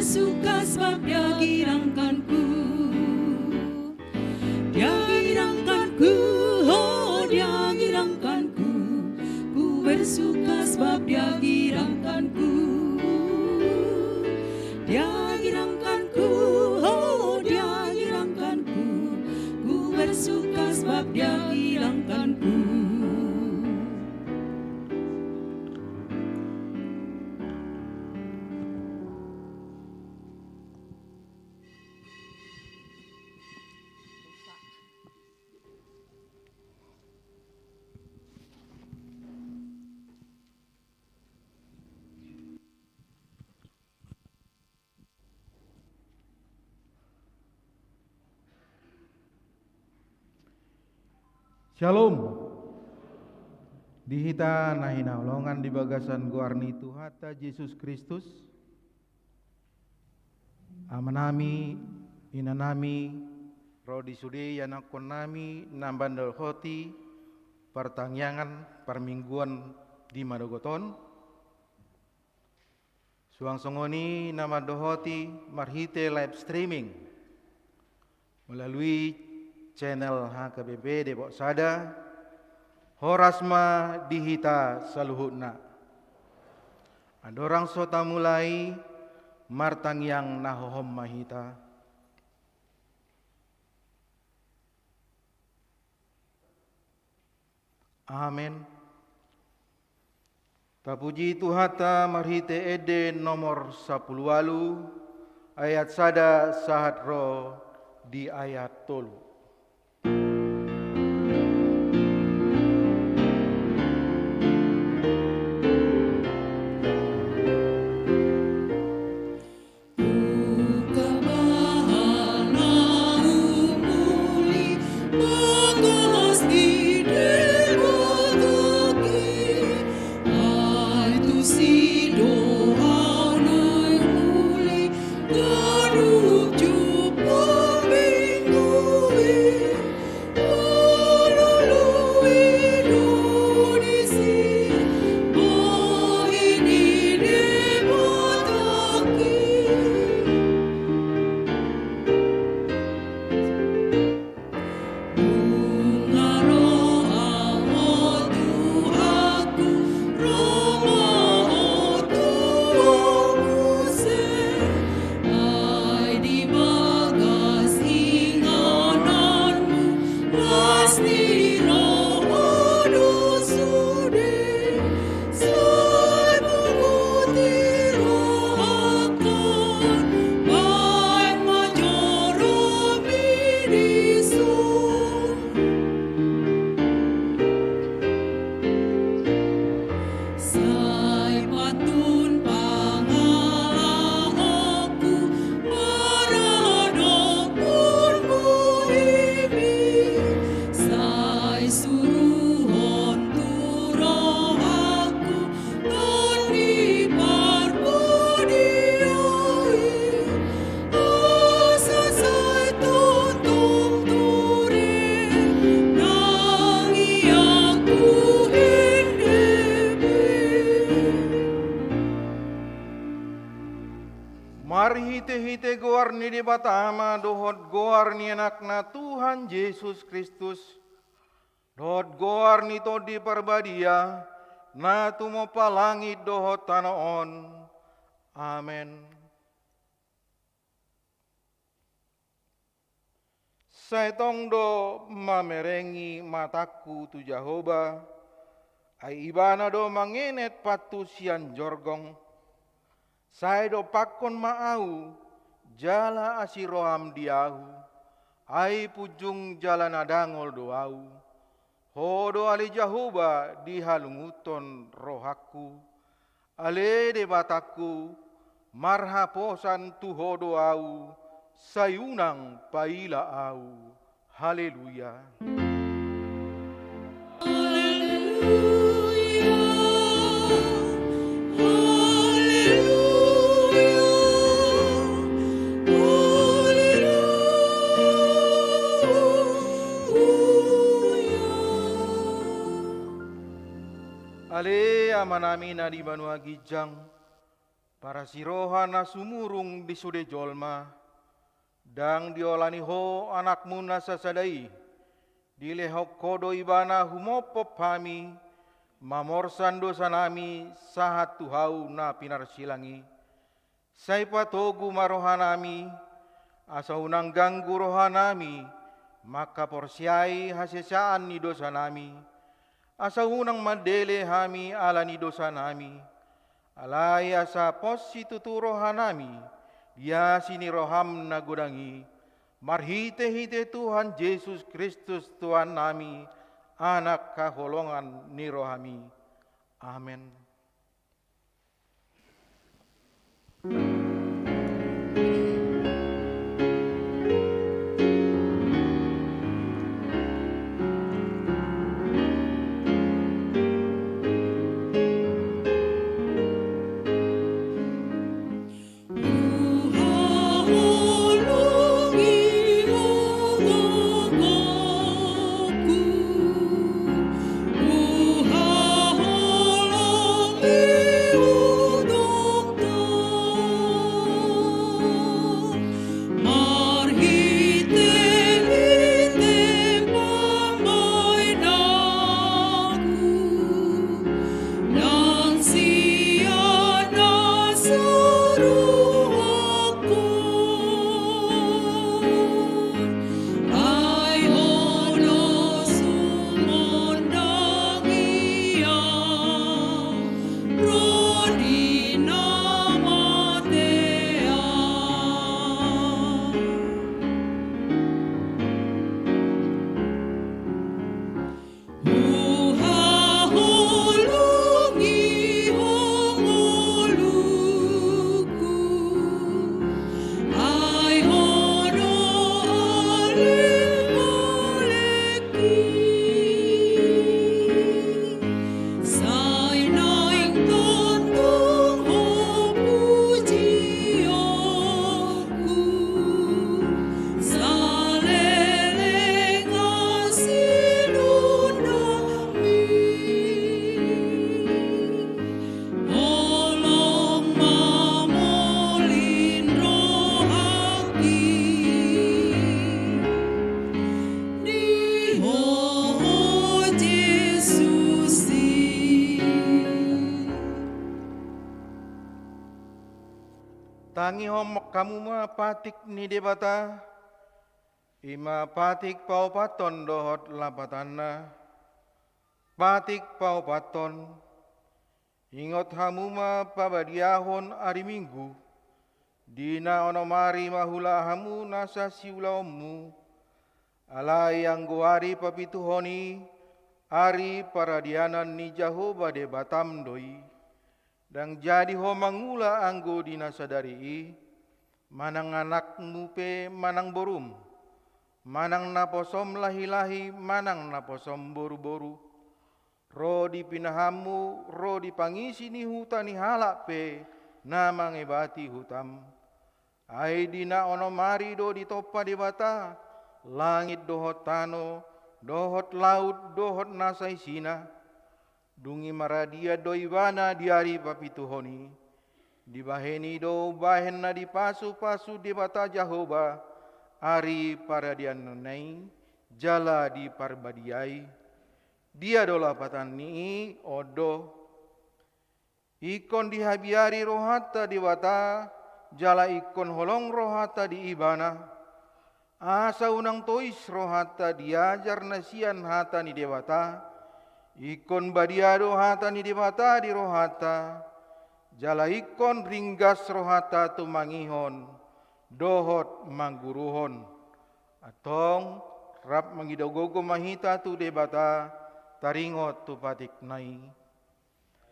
bersuka sebab Dia girangkanku. Dia girangkanku, oh Dia girangkanku. Ku bersuka sebab Dia girangkanku. Dia girangkanku, oh Dia girangkanku. Ku bersuka sebab Dia girangkanku. Shalom. Dihita nahina olongan di bagasan guarni Tuhata Yesus Kristus. Amanami, inanami, rodi sude yanakon nami nambandal hoti pertangyangan permingguan di Madogoton. Suang songoni nama dohoti marhite live streaming melalui channel HKBP Depok Sada Horasma Dihita Saluhutna. Adorang sota mulai martang yang nahohom mahita. Amin. Tapuji Tuhata marhite ede nomor 10 walu ayat sada sahat roh di ayat tolu. Hite goar ni di batama dohot goar ni anakna Tuhan Yesus Kristus. Dohot goar ni to di perbadia na tumo palangit dohot tanaon. Amen. Saitong do mamerengi mataku tu Jehovah. Ai ibana do mangenet patu sian jorgong. Saya do pakon maau jala asiroham diahu. Ai pujung jalan adangol doau. Hodo ali Jehovah di halunguton rohaku. Ale de bataku marhaposan tu hodo au. Sayunang paila au. Haleluya. Ale amanami na di Banua Gijang Para sirohana sumurung di sude jolma, dang diolani ho anakmu nasasadai, dilehok kodo ibana humopop hami, mamorsan dosa nami sahat tuhau na pinar silangi. Saipa togu marohanami, asa unang ganggu rohanami, maka porsiai hasesaan ni dosa nami, asa unang madele hami ala ni dosa nami, alai asa posi tuturo hanami, dia sini roham na gudangi, marhite-hite Tuhan Yesus Kristus Tuhan nami, anak kaholongan ni rohami. Amin. Tangi homok kamu ma patik ni debata, ima patik pau paton dohot lapatana, patik pau paton, ingot hamu ma pabadiahon ari minggu, dina onomari mahula hamu nasa siulaomu, alai yang guari papituhoni, ari paradianan ni Jehovah debatam doi. Dan jadi ho mangula anggo dinasadari, manang anakmu pe manang borum, manang naposom lahi-lahi, manang naposom boru-boru, ro dipinahamu, ro dipangisi ni hutani halak pe, namang ebati hutam. Ai dina onomari do ditopa debata, langit dohot tano, dohot laut, dohot nasai sina, dungi maradia doiwana diari papituhoni, dibaheni do bahen na dipasu-pasu debata Jehovah, ari paradian nonai, jala di parbadiai, dia dola patani odo, ikon dihabiari rohata dewata, jala ikon holong rohata di ibana, asa unang tois rohata diajar nasian hata ni dewata, ikon badiado hata ni debata di rohata, jala ikon ringgas rohata tu mangihon, dohot mangguruhon, atong rap mangidogogo mahita tu debata, taringot tu patik nai.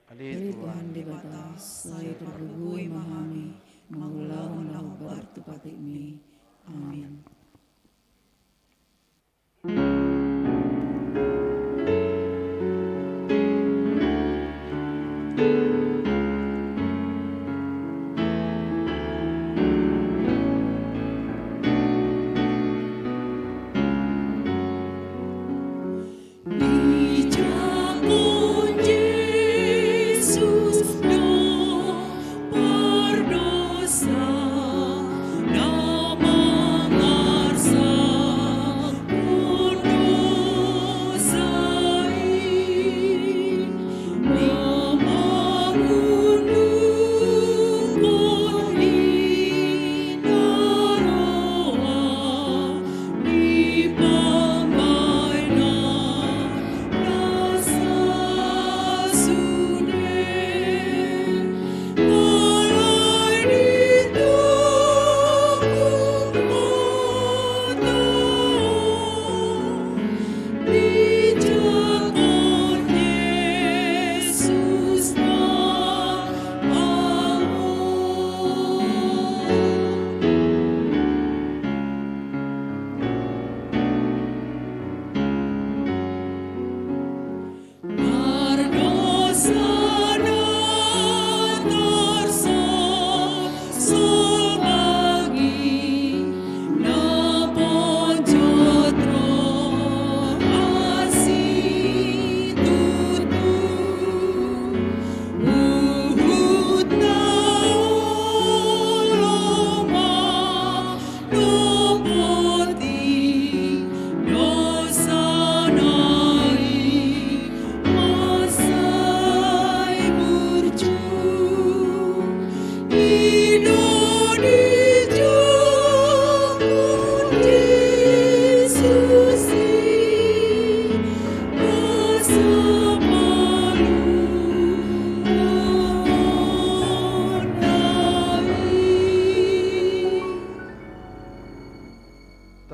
Dari Tuhan debata, saya terbugui memahami, mengulang bar tu patik mi. Amin. Yesus, no,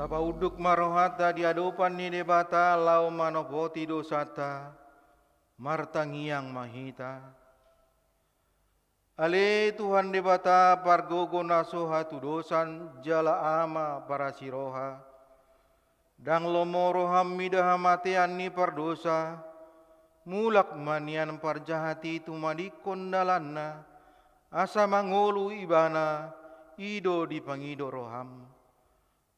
Sapa uduk marohata di adopan ni debata lau manopoti dosata martangiang mahita. Ale Tuhan debata pargogo nasoha tu dosan jala ama para siroha. Dang lomoro hamidah matean ni pardosa. Mulak manian parjahati tumadikon dalanna. Asa mangolu ibana ido di pangido roham.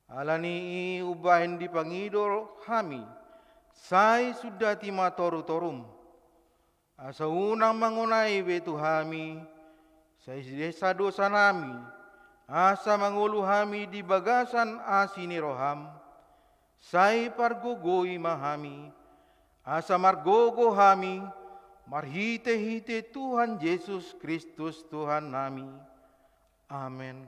Alani ubahin di pangido hami. Sai sudah tima toru-torum. Asa unang mangunai betu hami. Sai desa dosa nami. Asa mangulu hami di bagasan asini roham. Sai pargogoi mahami. Asa margogo hami. Marhite-hite Tuhan Yesus Kristus Tuhan nami. Amin.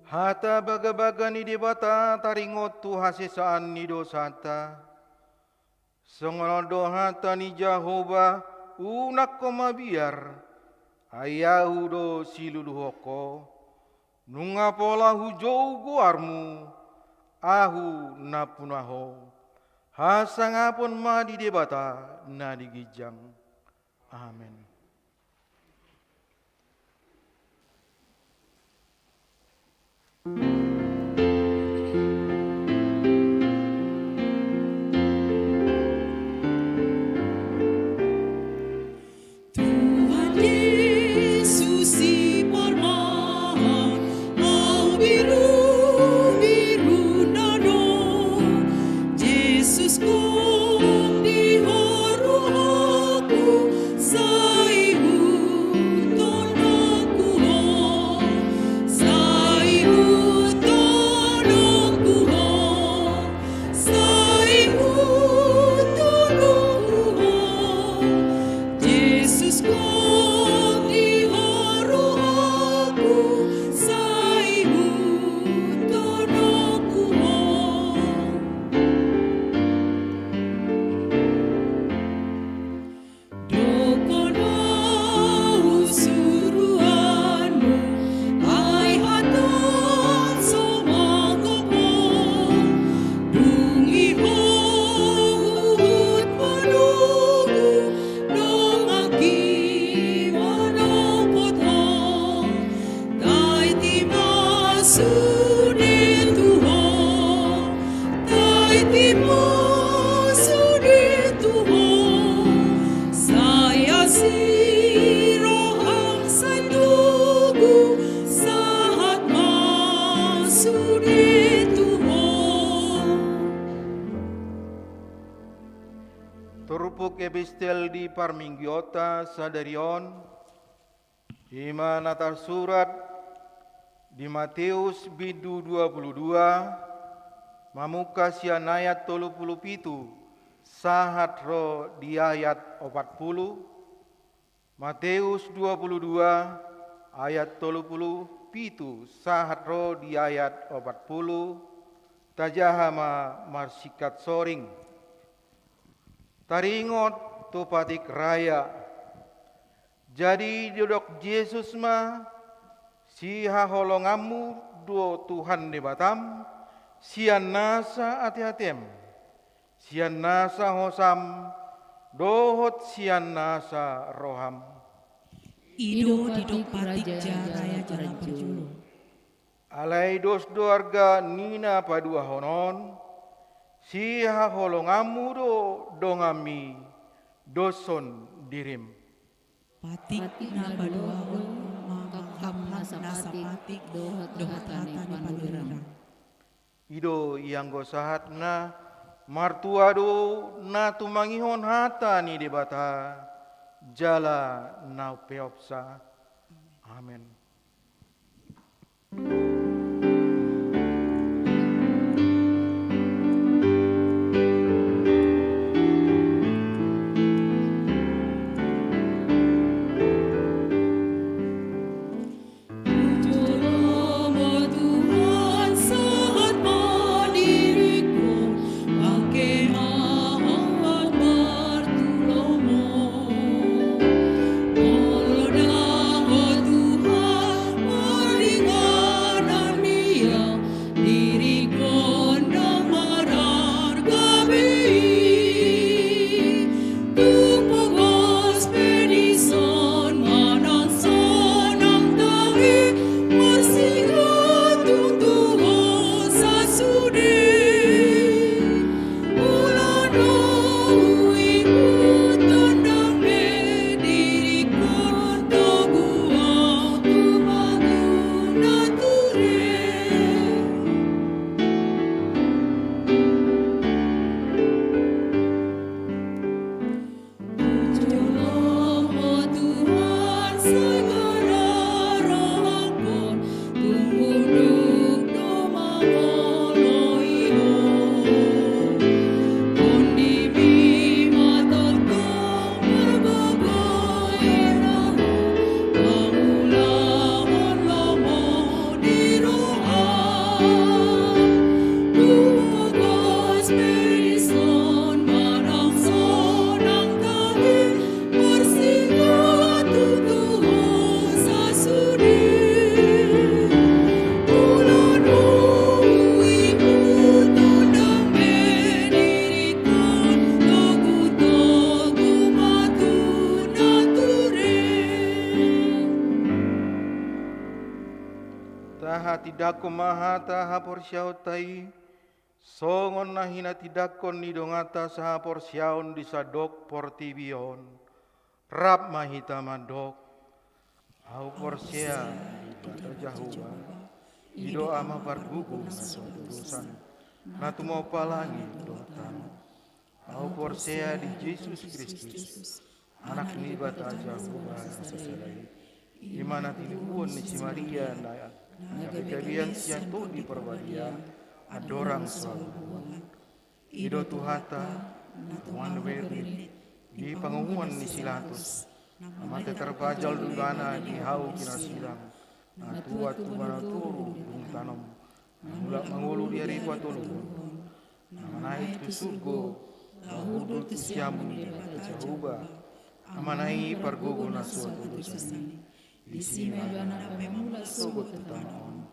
Hata baga-baga ni debata taringot tu hasesaan ni dosata. Songono hata ni Jehovah unak koma biar. Ayahu do siluluhoko. Nunga pola hujau guarmu. Ahu napunaho. Hasangapun ma di debata na digijang. Amin. Turupuk epistel di parminggiota sadarion, ima natar surat di Matius bidu 22, mamuka sian ayat 37, sahat ro di ayat 40, Matius 22 ayat 37, sahat ro di ayat 40, tajahama marsikat soring. Taringot tu patik raya. Jadi duduk Yesus ma si haholongamu do Tuhan di batam sian nasa ati-atem sian nasa hosam dohot sian nasa roham. Ido didok patik jaraya jalan perjulu. alai dos doarga nina padua honon, siha holongamu dongami doson dirim. Patik na badoho makakam nasapatik dohatane panurang. Ido yang gosahat na martuado na tumangihon hata ni debata jala na peopsa. Amen. Tidak kumaha taha porsiaw tai, songon nahina tidak kon nidongata saha porsiaon disadok portibion, rap mahita mandok, au porsia bata jahuba, ido ama bargugu nasuatu dosan, natu mau palangi dotan, au porsia di Yesus Kristus, anak ni bata jahuba nasasalai, imana tinuun ni si Maria na kejadian siatu di perbadia adorang selalu ido tuhata tuan weri di pengumuman ni silatus amate terpajal dugana di hau kina silang tua mana turu bung tanam mulak mengulu di hari patulun amanai tu surgo lahudu tu siamu jahuba amanai parguguna suatu dosani di sini anak pemula sogot tanaon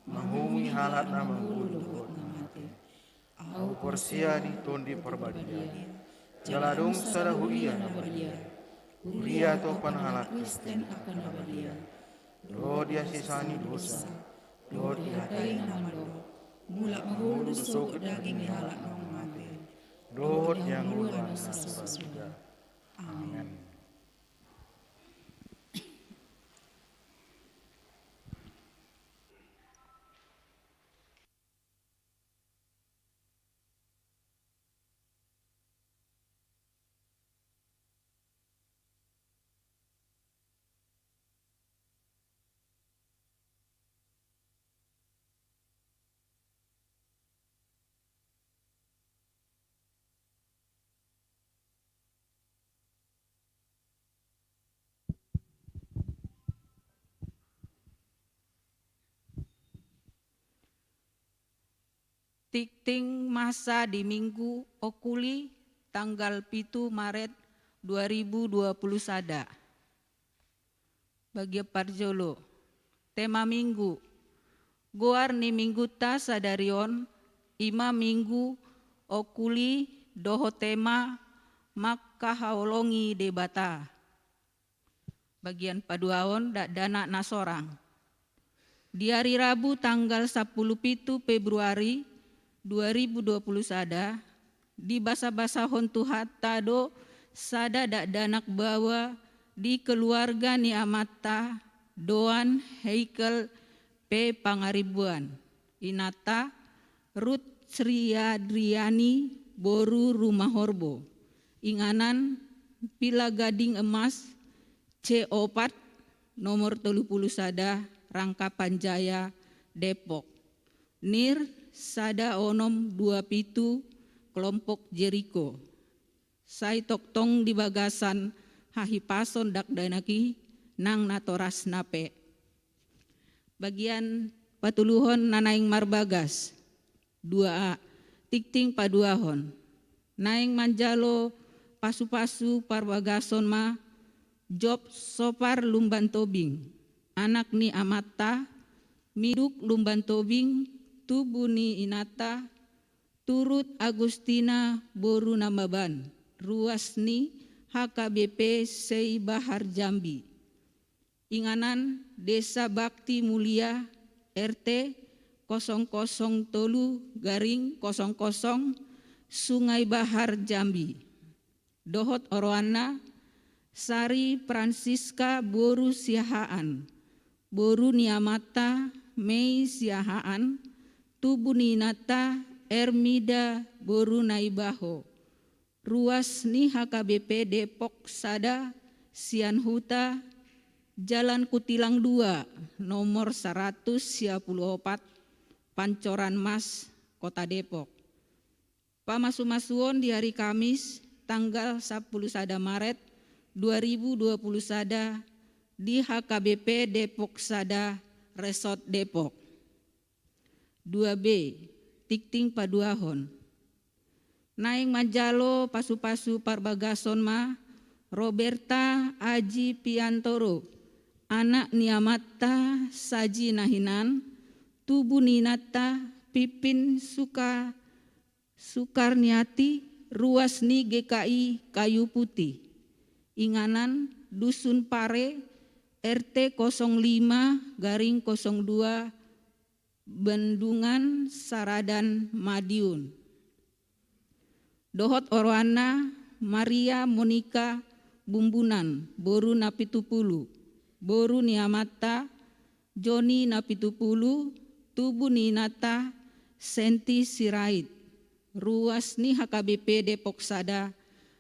menghumi halat nama menggulu buat namate au porsia di tondi perbadia jaladung sadahu iya nabadia uria topan halat Kristen akan nabadia do dia sisani dosa do dia kai namando mulak menghulu sogot daging halat namate do yang ulan nasura sudah. Amin. Tikting masa di Minggu Okuli tanggal 7 Maret 2020 sada. Bagi Parjolo, tema Minggu, goar ni Minggu ta sadarion, ima Minggu Okuli doho tema maka haolongi debata. Bagian paduaon dak dana nasorang. Di hari Rabu tanggal 10 Februari 2020 sada, di basa-basa hontuhat tado sada dak danak bawa di keluarga ni amata doan heikel P Pangaribuan inata Ruth Sri Adriani Boru Rumah Horbo inganan Pila Gading Emas C4 nomor 30 sada Rangkapan Jaya Depok Nir sada onom 27 kelompok Jericho Sai toktong di bagasan hahipason dak danaki nang natoras nape bagian patuluhon nanaing marbagas 2A tikting paduahon naing manjalo pasu-pasu parbagason ma Job Sopar Lumban Tobing anak ni amata miduk Lumban Tobing tubuh ni inata turut Agustina Boru Namaban ruas ni HKBP Sei Bahar Jambi inganan Desa Bakti Mulia RT 003 garing 00 Sungai Bahar Jambi dohot oroana Sari Francisca Boru Siahaan Boru Niamata Mei Siahaan tubuh ninata Ermida Boru Naibaho ruas ni HKBP Depok Sada Sianhuta Jalan Kutilang 2 nomor 154 Pancoran Mas Kota Depok pamasu-masuon di hari Kamis tanggal 10 sada Maret 2020 sada di HKBP Depok Sada Resort Depok 2B tikting paduahon naing manjalo pasu-pasu parbagason ma Roberta Aji Piantoro anak niamata saji nahinan tubuh ninata Pipin Sukarniati ruas ni GKI Kayu Putih inganan Dusun Pare RT 05 garing 02 Bendungan Saradan Madiun dohot oroana Maria Monika Bumbunan Boru Napitupulu Boru Niamata Joni Napitupulu tubuh ninata Senti Sirait ruas ni HKBP Depok Sada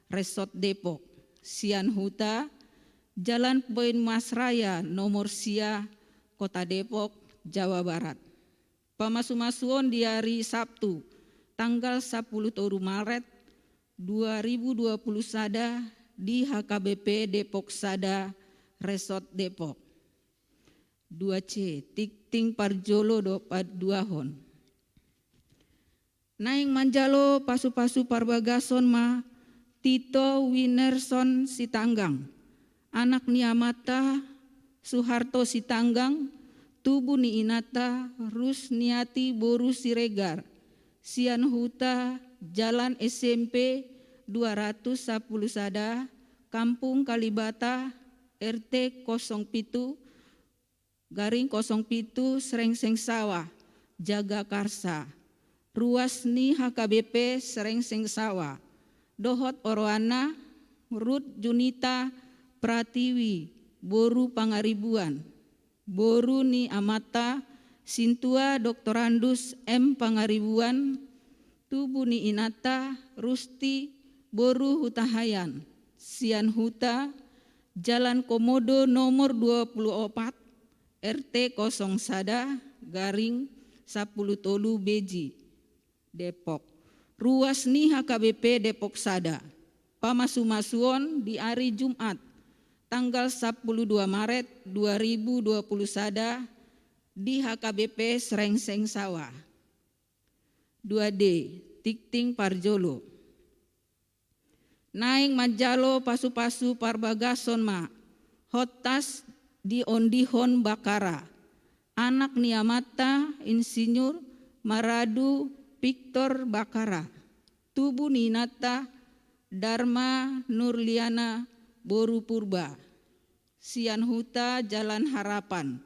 Resort Depok Sianhuta Jalan Poin Mas Raya nomor Sia Kota Depok Jawa Barat pamasu-masuon di hari Sabtu tanggal 10 Maret 2020 sada di HKBP Depok Sada Resort Depok 2C tikting parjolo do paduahon naing manjalo pasu-pasu parbagason ma Tito Winerson Sitanggang anak niamata Suharto Sitanggang tubuh ni inata Rusniati Boru Siregar Sianhuta Jalan SMP 210 sada Kampung Kalibata RT 07 garing 07 Srengseng Sawah Jagakarsa ruas ni HKBP Srengseng Sawah dohot oroana Ruth Junita Pratiwi Boru Pangaribuan Boru ni amata Sintua Doktorandus M Pangaribuan tubuh ni inata Rusti Boru Hutahayan Sianhuta Jalan Komodo nomor 24 RT 0 sada garing 10 Tolu Beji Depok ruas ni HKBP Depok Sada pamasu-masuon di hari Jumat tanggal 12 Maret 2020 sada di HKBP Srengseng Sawah 2D tikting parjolo naing manjalo pasu-pasu parbagason ma hotas di ondihon Bakara anak niamata Insinyur Maradu Victor Bakara tubuh ninata Dharma Nurliana Boru Purba Sianhuta Jalan Harapan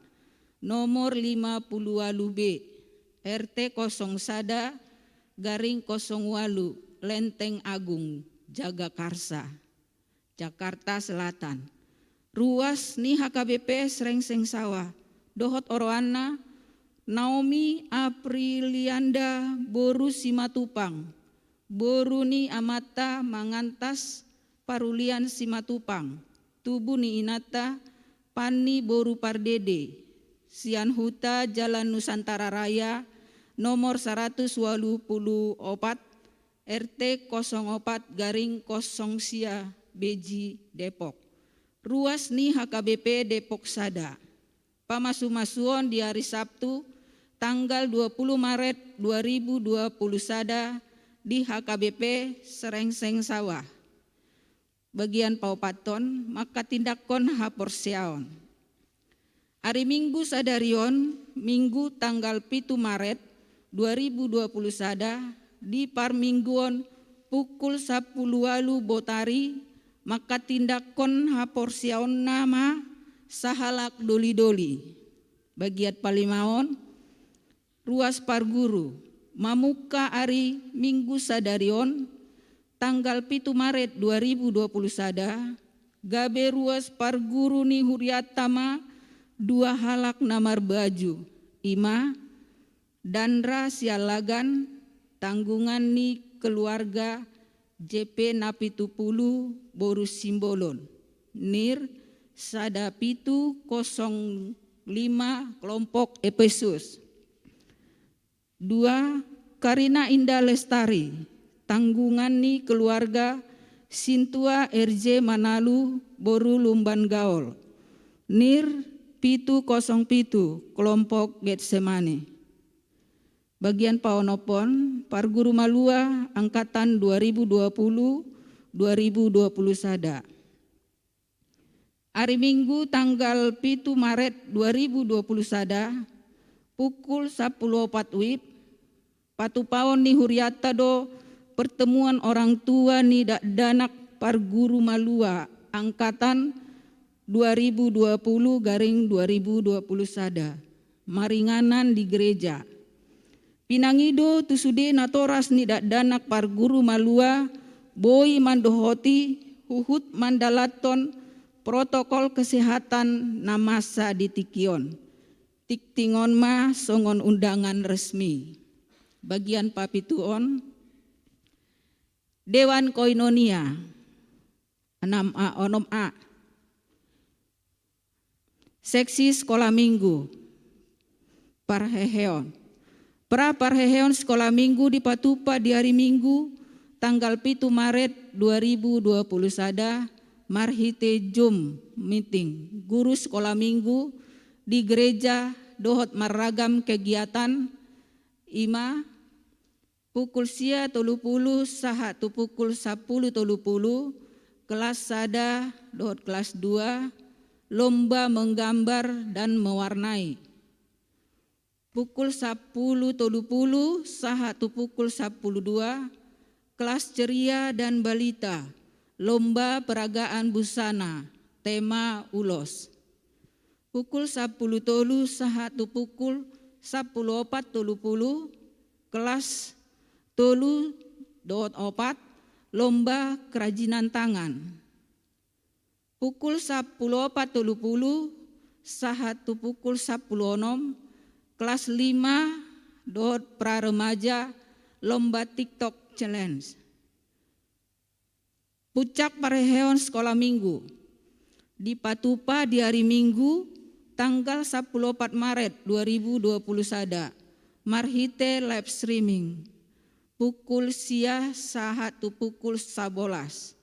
nomor 50 B, RT 01/08 Lenteng Agung, Jagakarsa, Jakarta Selatan. Ruas ni HKBP Srengseng Sawah, dohot oroana Naomi Aprilianda Boru Simatupang, Boru ni Amata Mangantas Parulian Simatupang, Tubuh ni Inata Pani Boru Pardede, Sian Huta Jalan Nusantara Raya, nomor 184, RT 04/0 Sia Beji, Depok. Ruas ni HKBP Depok Sada. Pamasu-masuon di hari Sabtu tanggal 20 Maret 2020 Sada di HKBP Srengseng Sawah. Bagian paupaton maka tindakkon haporsiaon. Hari Minggu sadarion Minggu tanggal 7 Maret 2020 Sada di Parmingguon pukul 10 Botari maka tindakkon haporsiaon nama sahalak doli-doli. Bagian palimaon ruas Parguru mamuka hari Minggu sadarion tanggal 7 Maret 2020 Sada gabe ruas Parguru ni Huriatama 2 halak namar baju ima Dandra Sialagan tanggungan ni keluarga JP Napitupulu Boru Simbolon Nir Sada Pitu 05 kelompok Epesus. 2 Karina Indah Lestari tanggungan ni keluarga Sintua RJ Manalu Boru Lumban Gaol Nir Pitu 07 kelompok Getsemani. Bagian paonopon Parguru Malua angkatan 2020 Sada. Hari Minggu tanggal 7 Maret 2020 Sada pukul 10.04 WIB patupaon ni Huriata do pertemuan orang tua ni danak Parguru Malua angkatan 2020/2020 Sada. Maringanan di gereja. Pinangido tusude natoras ni danak Parguru Malua boi mandohoti huhut mandalaton protokol kesehatan namasa di Tikion. Tiktingon ma songon undangan resmi. Bagian papituon Dewan Koinonia 6A onom A. Seksi Sekolah Minggu Parheheon. Pra Parheheon Sekolah Minggu di Patupa di hari Minggu tanggal 7 Maret 2020 Sada marhite Zoom meeting guru sekolah minggu di gereja dohot maragam kegiatan ima pukul sia 30 sahatu pukul 10.30 kelas sada dohot kelas 2 lomba menggambar dan mewarnai. Pukul 10.30 sahatu pukul 10.02 kelas ceria dan balita lomba peragaan busana tema ulos. Pukul 10.30 sahatu pukul 10.40 kelas tolu dot opat lomba kerajinan tangan. Pukul 10.40 sahatu pukul 10.06 kelas 5 dot pra remaja lomba TikTok challenge. Pucak Parheheon Sekolah Minggu di Patupa di hari Minggu tanggal 14 Maret 2020 Sada marhite live streaming pukul sia sahatu pukul 11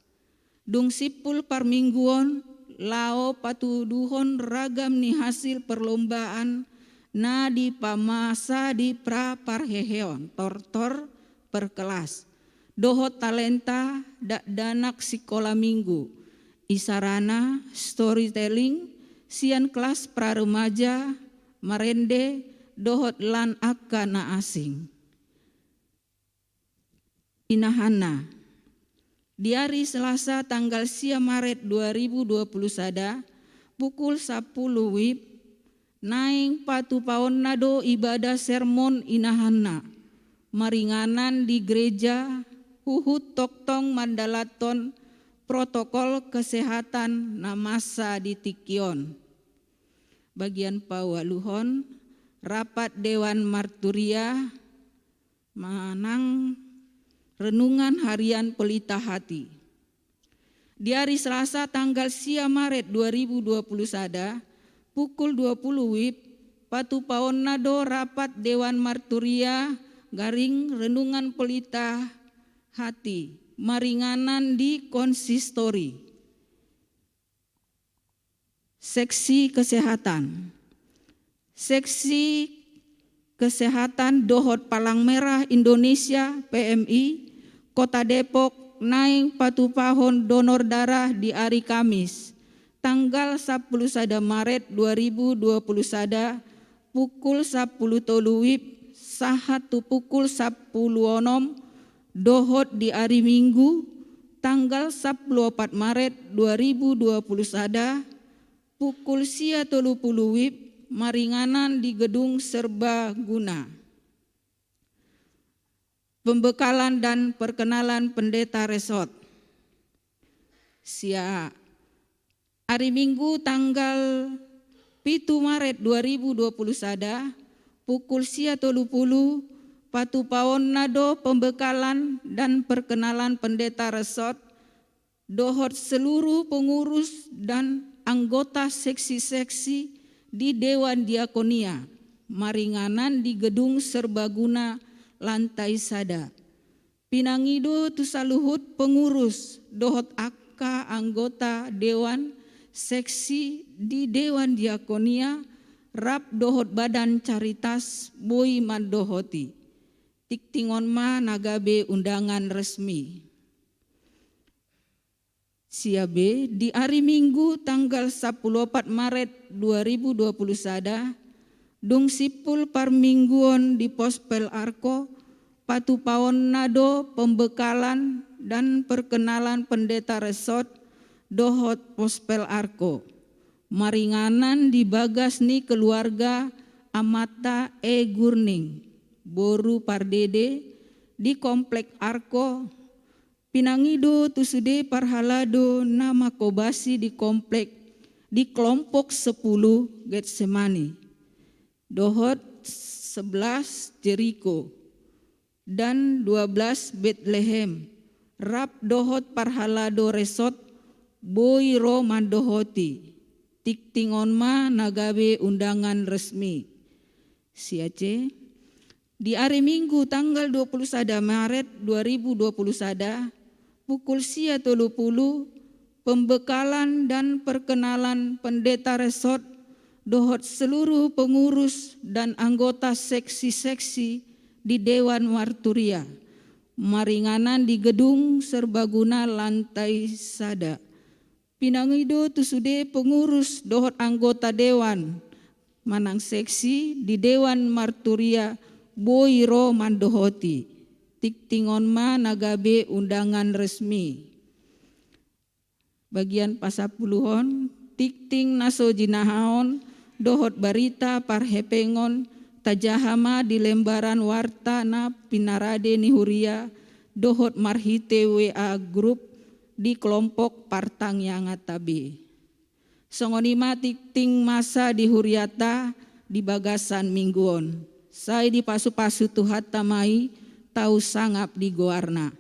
dung sipul parmingguon lao patuduhon ragam ni hasil perlombaan na di pamasa di pra Parheheon tortor per kelas dohot talenta danak sekolah minggu isarana storytelling sian kelas pra remaja marende dohot lan akana asing. Inahana di hari Selasa tanggal sia Maret 2020 Sada pukul 10 WIB naing patu paon nado ibadah sermon inahanna, maringanan di gereja, huhut toktong mandalaton, protokol kesehatan namasa di Tikion. Bagian pawaluhon, rapat Dewan Marturia, manang renungan harian pelita hati. Di hari Selasa tanggal 10 Maret 2020 sada, pukul 20 WIB, patu paon nado rapat Dewan Marturia garing renungan pelita hati, maringanan di konsistori. Seksi kesehatan. Seksi kesehatan Dohot Palang Merah Indonesia PMI Kota Depok naing patu pahon donor darah di hari Kamis tanggal 10 sada Maret 2020 sada pukul 10 tolu WIB sahatu pukul 10 onom dohot di hari Minggu tanggal 14 Maret 2020 sada pukul 10 WIB maringanan di gedung serbaguna. Pembekalan dan perkenalan pendeta resort. Sia hari Minggu tanggal 7 Maret 2020 sada pukul 10 patu paon nado pembekalan dan perkenalan pendeta resort dohot seluruh pengurus dan anggota seksi-seksi di Dewan Diakonia, maringanan di gedung serbaguna lantai sada. Pinangido tusaluhut pengurus dohot akka anggota Dewan seksi di Dewan Diakonia rap dohot badan caritas boi mandohoti. Tiktingon ma nagabe undangan resmi. Siabe di hari Minggu tanggal 14 Maret 2020 sada dung sipul parmingguon di Pospel Arko patu paon nado pembekalan dan perkenalan pendeta resort dohot Pospel Arko maringanan di Bagasni keluarga Amata Gurning Boru Pardede di Komplek Arko. Pinangido tusude parhalado nama kobasi di komplek di kelompok 10 Getsemani. Dohot 11 Jericho dan 12 Bethlehem. Rap dohot parhalado resort boi ro mandohoti. Tiktingon ma nagabe undangan resmi. Siace di hari Minggu tanggal 21 Maret 2020 sada pukul 10.30 pembekalan dan perkenalan pendeta resort dohot seluruh pengurus dan anggota seksi-seksi di Dewan Marturia maringanan di gedung serbaguna lantai sada. Pinangido tusude pengurus dohot anggota Dewan manang seksi di Dewan Marturia boiro mandohoti. Tiktingon ma nagabe undangan resmi. Bagian pasapuluhon tikting naso jinahaon dohot barita parhepengon tajahama di lembaran warta na pinarade ni huria dohot marhite WA grup di kelompok partang yang atabe. Songonima tikting masa di huriata di bagasan mingguon. Saya di pasu-pasu tuhat tamai tahu sangap di goarna.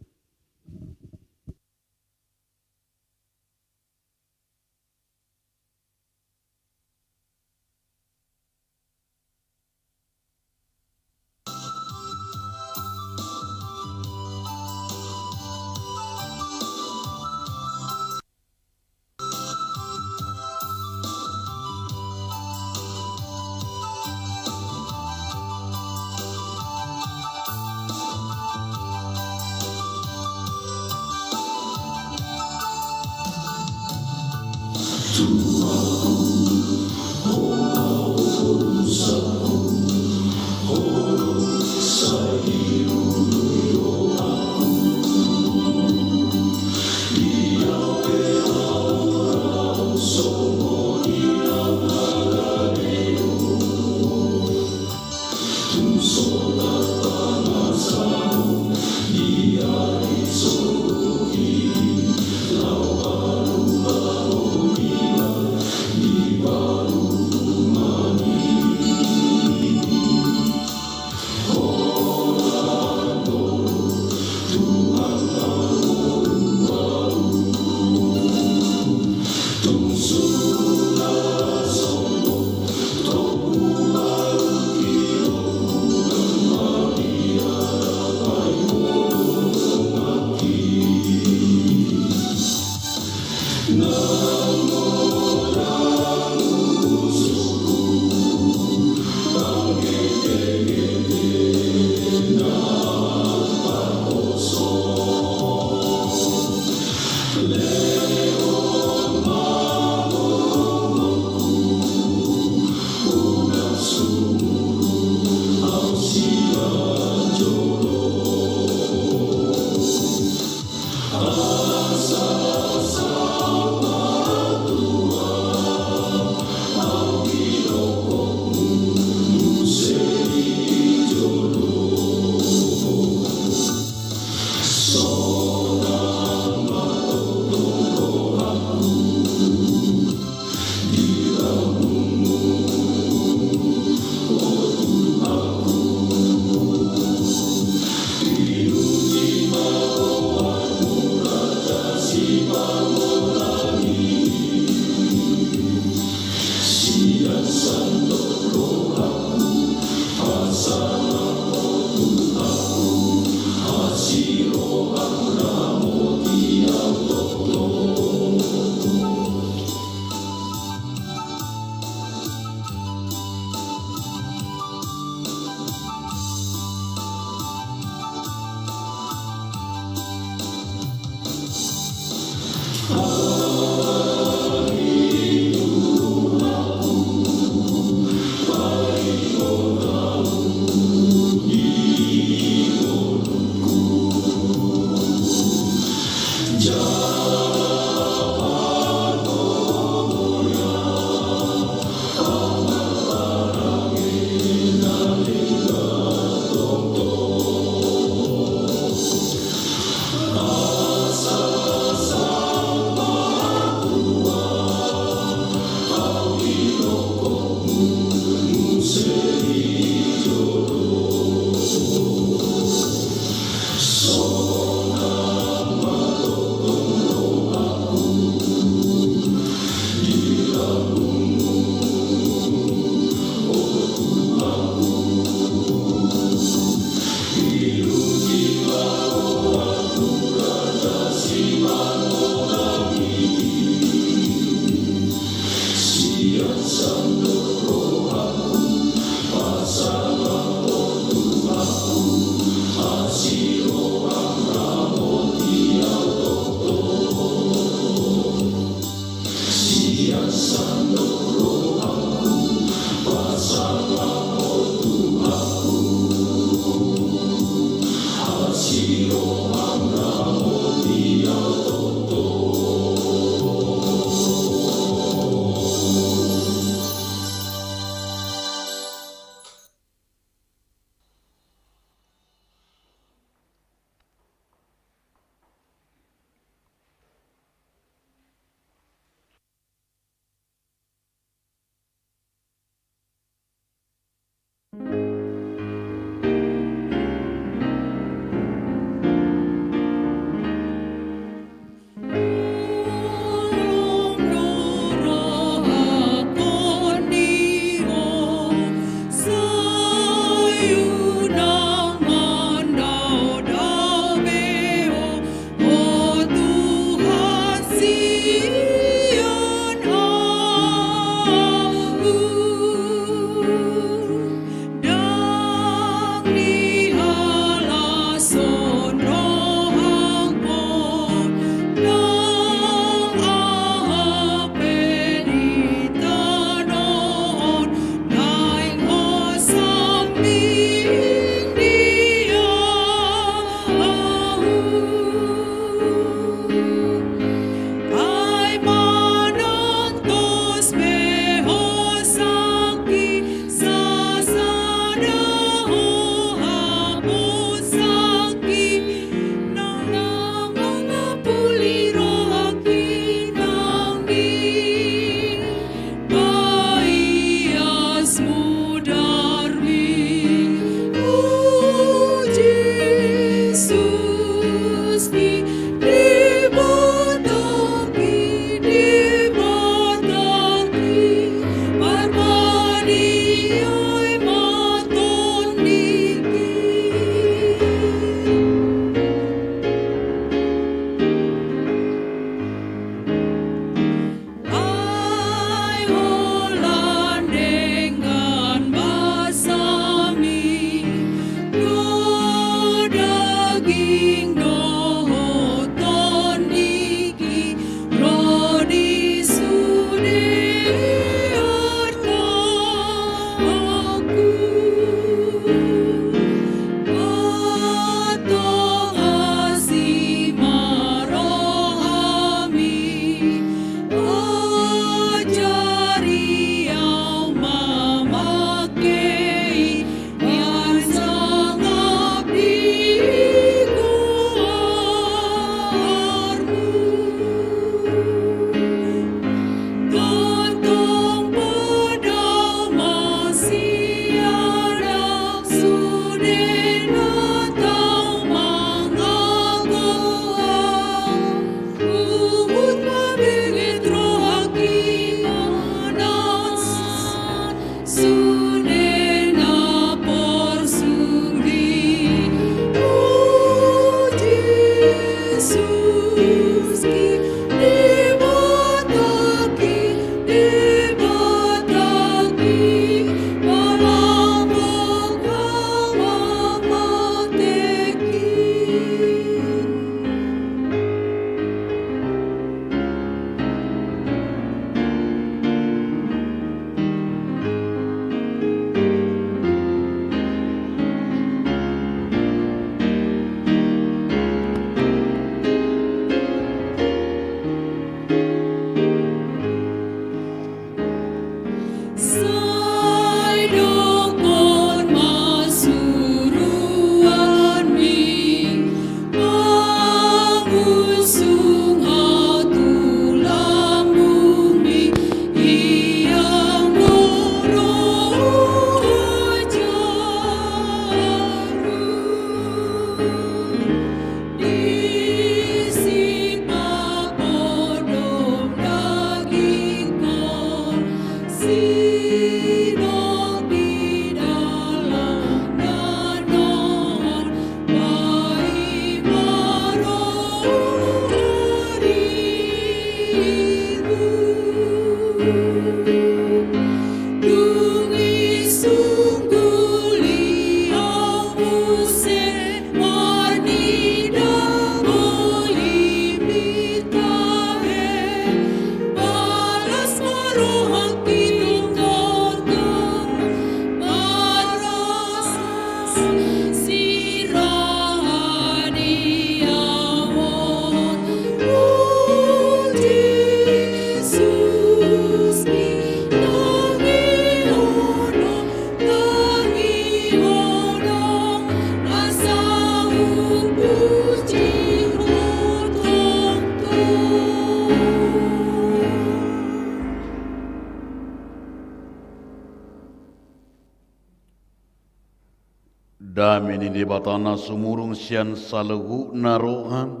Damini di batana sumurung sian saluhu narohan.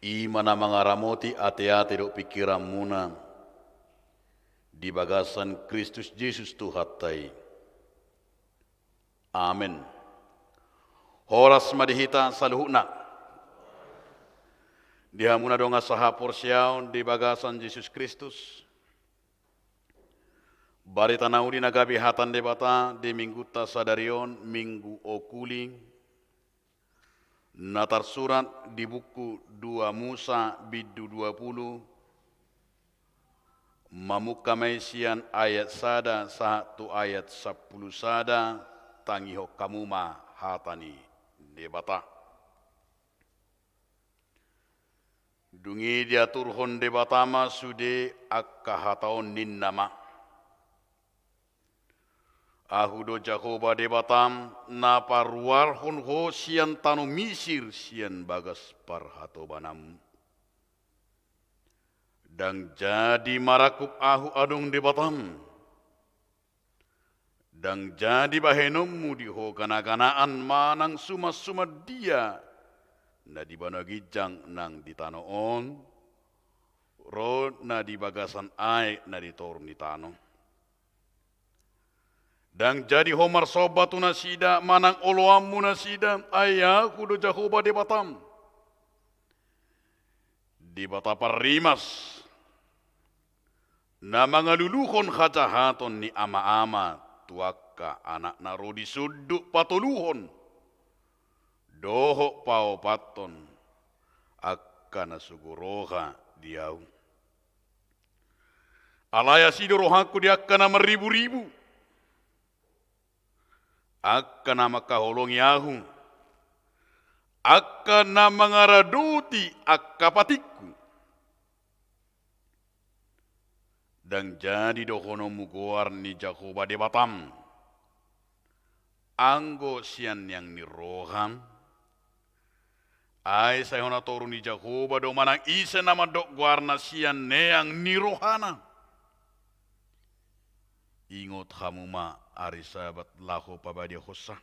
Imana mangaramoti ate-ate do pikiran muna. Di bagasan Kristus Yesus Tuhatai. Amin. Horas madihita saluhuna. Dihamuna donga saha porsiaun di bagasan Yesus Kristus. Bari tanaudi nagabi hatan debata di minggu tasadarion minggu okuli. Natar surat di buku 2 Musa bidu 20. Mamuka maisian ayat sada satu ayat 10 sada tangiho kamuma hatani debata. Dungi dia turhon debatama sude akka hataon ninnama. Ahudo Jakoba debatam na parwar hon ho sian tanu misir sian bagas parhato banam. Dang jadi marakup ahu adung debatam. Dang jadi bahenommu di ho kana-kanaan manang suma-suma dia. Na di banagijang nang ditanoon. Ro na di bagasan ay na di torun ditano. Dan jadi homar sobatu nasida manang oloamu nasida ayah kudo Jakoba debatam. Debata parimas. Na mga luluhon kajahaton ni ama-ama tuaka anak naro di suduk patuluhon. Doho pao paton akka nasuguroha diau. Alaya sido rohaku di akka na meribu-ribu. Akka nama kaholongi ahu. Akka nama ngaraduti akka patiku. Dan jadi dohono mugoar ni Jakoba debatam. Anggo sian yang niroham. Ay sayona toru ni Jakoba do manang isa nama dok guarna sian neang nirohana. Ingot hamuma ari sahabat lahu pabadia khosa.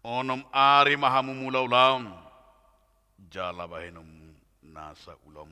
Onom ari mahamu mulaulaun. Jala bahenum nasa ulam.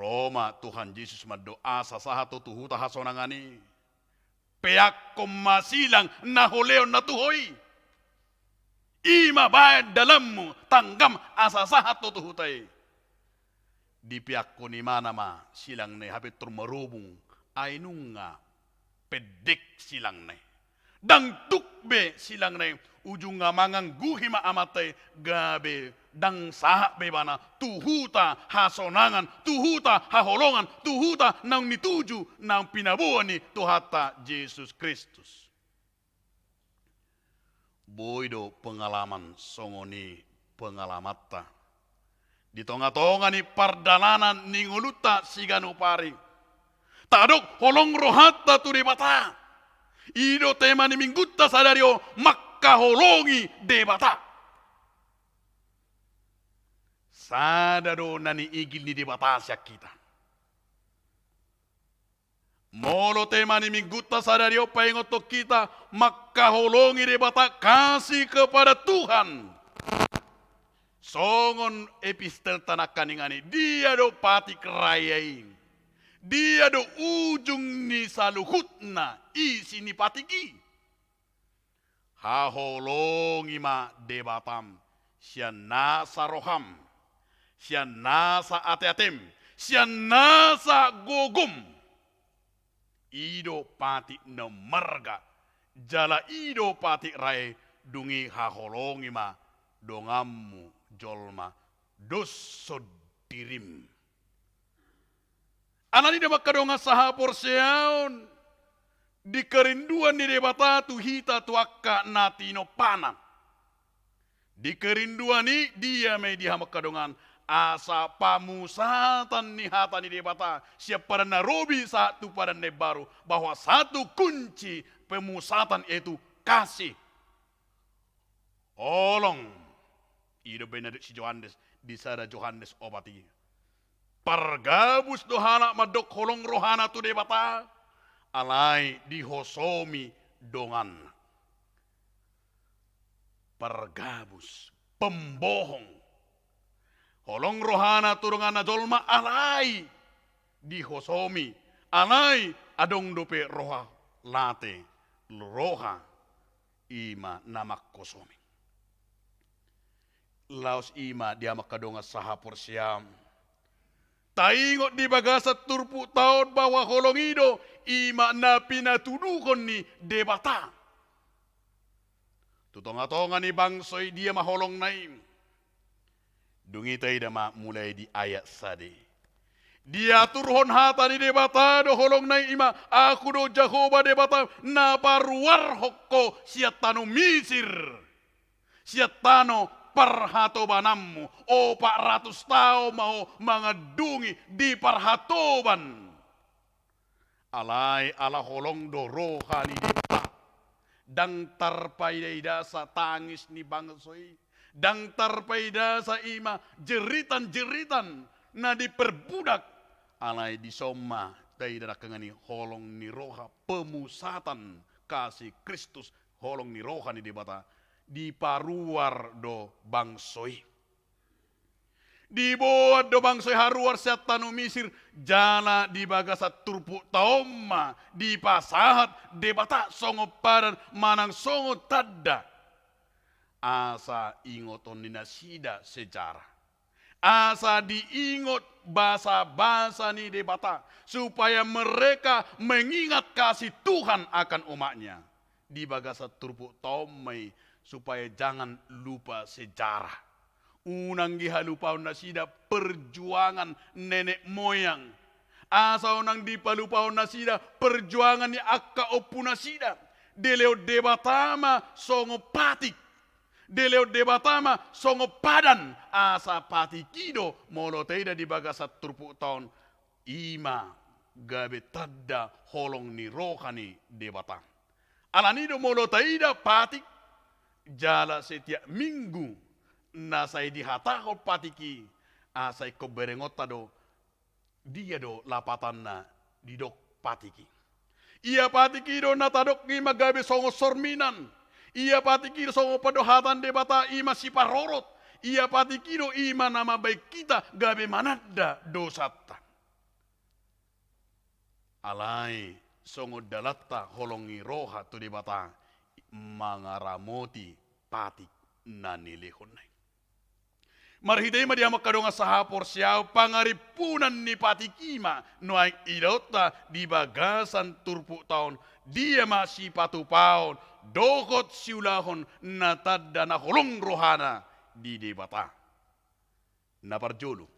Roma Tuhan Yesus madoa sasahato tuhuta hasonangani. Peak masilang naholeon na tuhoi. Ima bayad dalammu tanggam asasahato tuhutay. Di pihak ko ni manama silang ne hapit turmarubong ay nung nga pedek silang ne. Dang tukbe silang ne ujung nga mangang guhima amatay gabe dang saha bebana tuhuta hasonangan tuhuta haholongan tuhuta nang nituju nang pinabuhan ni tuhata Jesus Kristus. Boydo pengalaman songoni pengalamata. Di tonga-tonga ni pardalanan ni nguluta sigano pari. Tadok holong rohata tu debata. Ido tema ni minggutta sadario makkaholongi debata. Sadaro nani igil ni debata siya kita. Molo tema ni minggutta sadario paingotok kita makkaholongi debata kasih kepada Tuhan. Songon epistel tanah kaningani dia do pati kerayain. Dia do ujung ni saluhutna isi ni patiki. Haholongi ma debatam. Siya nasa roham. Siya nasa ate-atem. Siya nasa gogum. Ido pati na marga. Jala ido pati ray dungi haholongi ma dongammu jolma dosod dirim. Anani dapat kadonga sahapor seaon di kerinduan di debata tu hita tu akka natino panang. Di kerinduan ni dia may dihamak kadongan asa pamusatan ni hata ni debata siap pada narobi satu pada nebaru bahwa satu kunci pemusatan itu kasih. Olong Ido Benedict si Johannes di sada Johannes obati. Pargabus dohana madok holong rohana tu debata alai dihosomi dongan. Pargabus pembohong. Holong rohana tu dongan jolma alai dihosomi alai adong dope roha late roha ima namak kosomi. Laos ima dia makadonga sahapor siam. Taingot di bagasat turpu tahun bahwa holong ido ima na pinatudukon ni debata. Tutonga-tonga ni bangsoy dia maholong naim. Dungitay dama mulai di ayat sade. Dia turhon hata ni debata do holong naim ima aku do Jehovah debata na paruar hokko siatano misir. Siatano parhatobanammu, o 400 tao mau mangadungi di parhatoban. Alai ala holong do rohani depa. Dang tarpai dasa tangis ni bangsoy. Dang tarpai dasa ima jeritan-jeritan na diperbudak. Alai disoma daida kengani holong ni roha pemusatan kasih Kristus holong ni rohani debata. Di paruar do bangsoy. Di boat do bangsoy haruar setanu misir jala di bagasat turpu taoma di pasahat debata songo padan manang songo tadda. Asa ingoton ninasida sejarah. Asa diingot bahasa-bahasa ni debata supaya mereka mengingat kasih Tuhan akan umatnya. Di bagasat turpu taomai supaya jangan lupa sejarah. Unang gihalupaw na sida perjuangan nenek moyang. Asa unang dipalupaw na sida perjuangan ni akka opu na sida. Deleo debatama songo patik. Deleo debatama songo padan. Asa patikido moloteda di bagasat turpu tahun. Ima gabe tadda holong ni rohani debata. Alanido molotaida patik. Jala setiap minggu nasai dihatahol patiki asai ko berengota do dia do lapatanna di dok patiki. Ia patiki do natadok ni magabe songo sorminan. Ia patiki do songo padohatan debata ima si parorot. Ia patiki do ima nama baik kita gabe manada dosata. alai songo dalatta holongi roha tu debata mangaramoti patik nanilehonai. Marhidai ma dia makadonga sahapor siau pangaripunan ni patikima noai idota di bagasan turpu tahun dia masih patu paun dogot siulahon natad dan holong rohana di debata naparjolu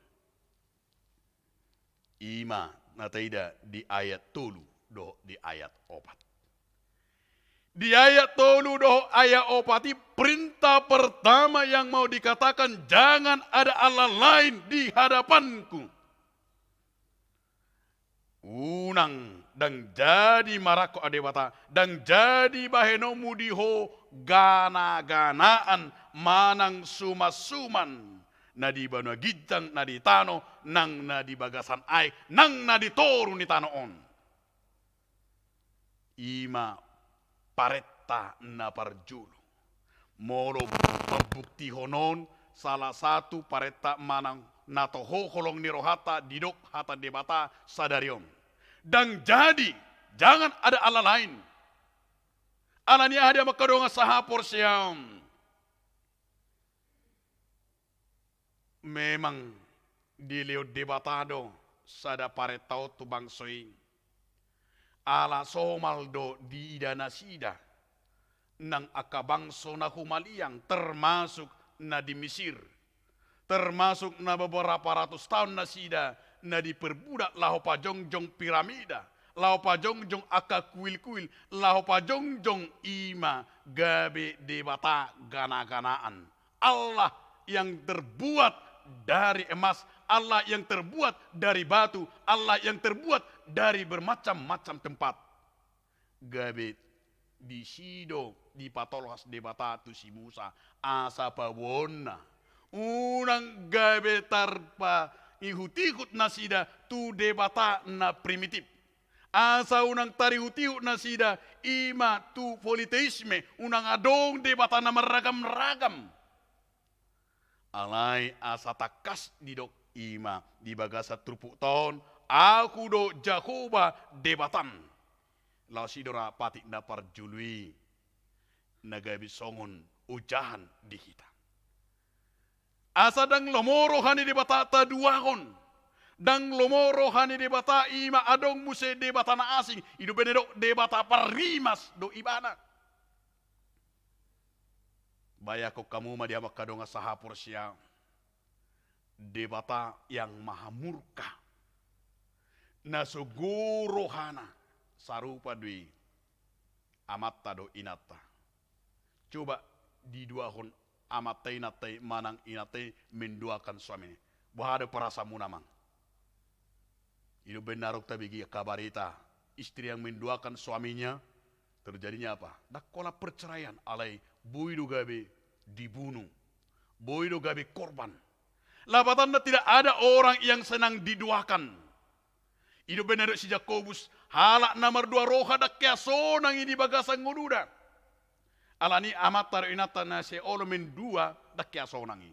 ima nataida di ayat tulu do di ayat opat. Di ayat tolu doh ayat opati perintah pertama yang mau dikatakan jangan ada Allah lain di hadapanku. Unang dan jadi marako adewata dan jadi bahenomu diho gana-ganaan manang sumasuman nadi banu gijang nadi tano nang nadi bagasan ai nang nadi toru ni tano on. Ima paretta na parjulu. Molo pembukti honon salah satu paretta manang natoho holong nirohata didok hata debata sadarion. Dan jadi jangan ada Allah lain. Alani ada makadonga sahapor siam. Memang di leo debatado sada paretau tu bangsoi. Ala somaldo di idana sida nang akabangso na humaliang termasuk na di Mesir termasuk na beberapa ratus tahun na sida na diperbudak laho pajongjong piramida laho pajongjong aka kuil-kuil laho pajongjong ima gabe debata gana-ganaan. Allah yang terbuat dari emas, Allah yang terbuat dari batu, Allah yang terbuat dari bermacam-macam tempat. Gabe di sido di patolohas debata tu si Musa asa pawona. Unang gabe tarpa ihut-ihut nasida tu debata na primitif. Asa unang tarihut-ihut nasida ima tu politeisme unang adong debata na meragam-ragam. Alai asa takas didok ima di bagasa trupuk ton aku do Jakoba debatan lau sidora patik dapar jului nagabi songon ujahan di kita asa dang lomoro hani debata ta duahon dang lomoro hani debata ima adong muse debata na asing idu benedok debata parimas do ibana. Bayako kamu ma dia makadonga sahapur siang. Debata yang maha murka. Nasugorohana sarupa dui amatta do inata. Coba di dua hon amatai natai manang inatai menduakan suami. Bahada perasa munamang. Itu benar tabigi kabarita istri yang menduakan suaminya terjadinya apa? Dakola perceraian alai boido gabe dibunuh. Boido gabe korban. Lapatanda tidak ada orang yang senang diduakan. Itu benar si Jakobus halak nomor 2 roha dak kiaso nang ini bagasan ngududa. Alani amatar inata na se olo mendua dak kiaso nangi.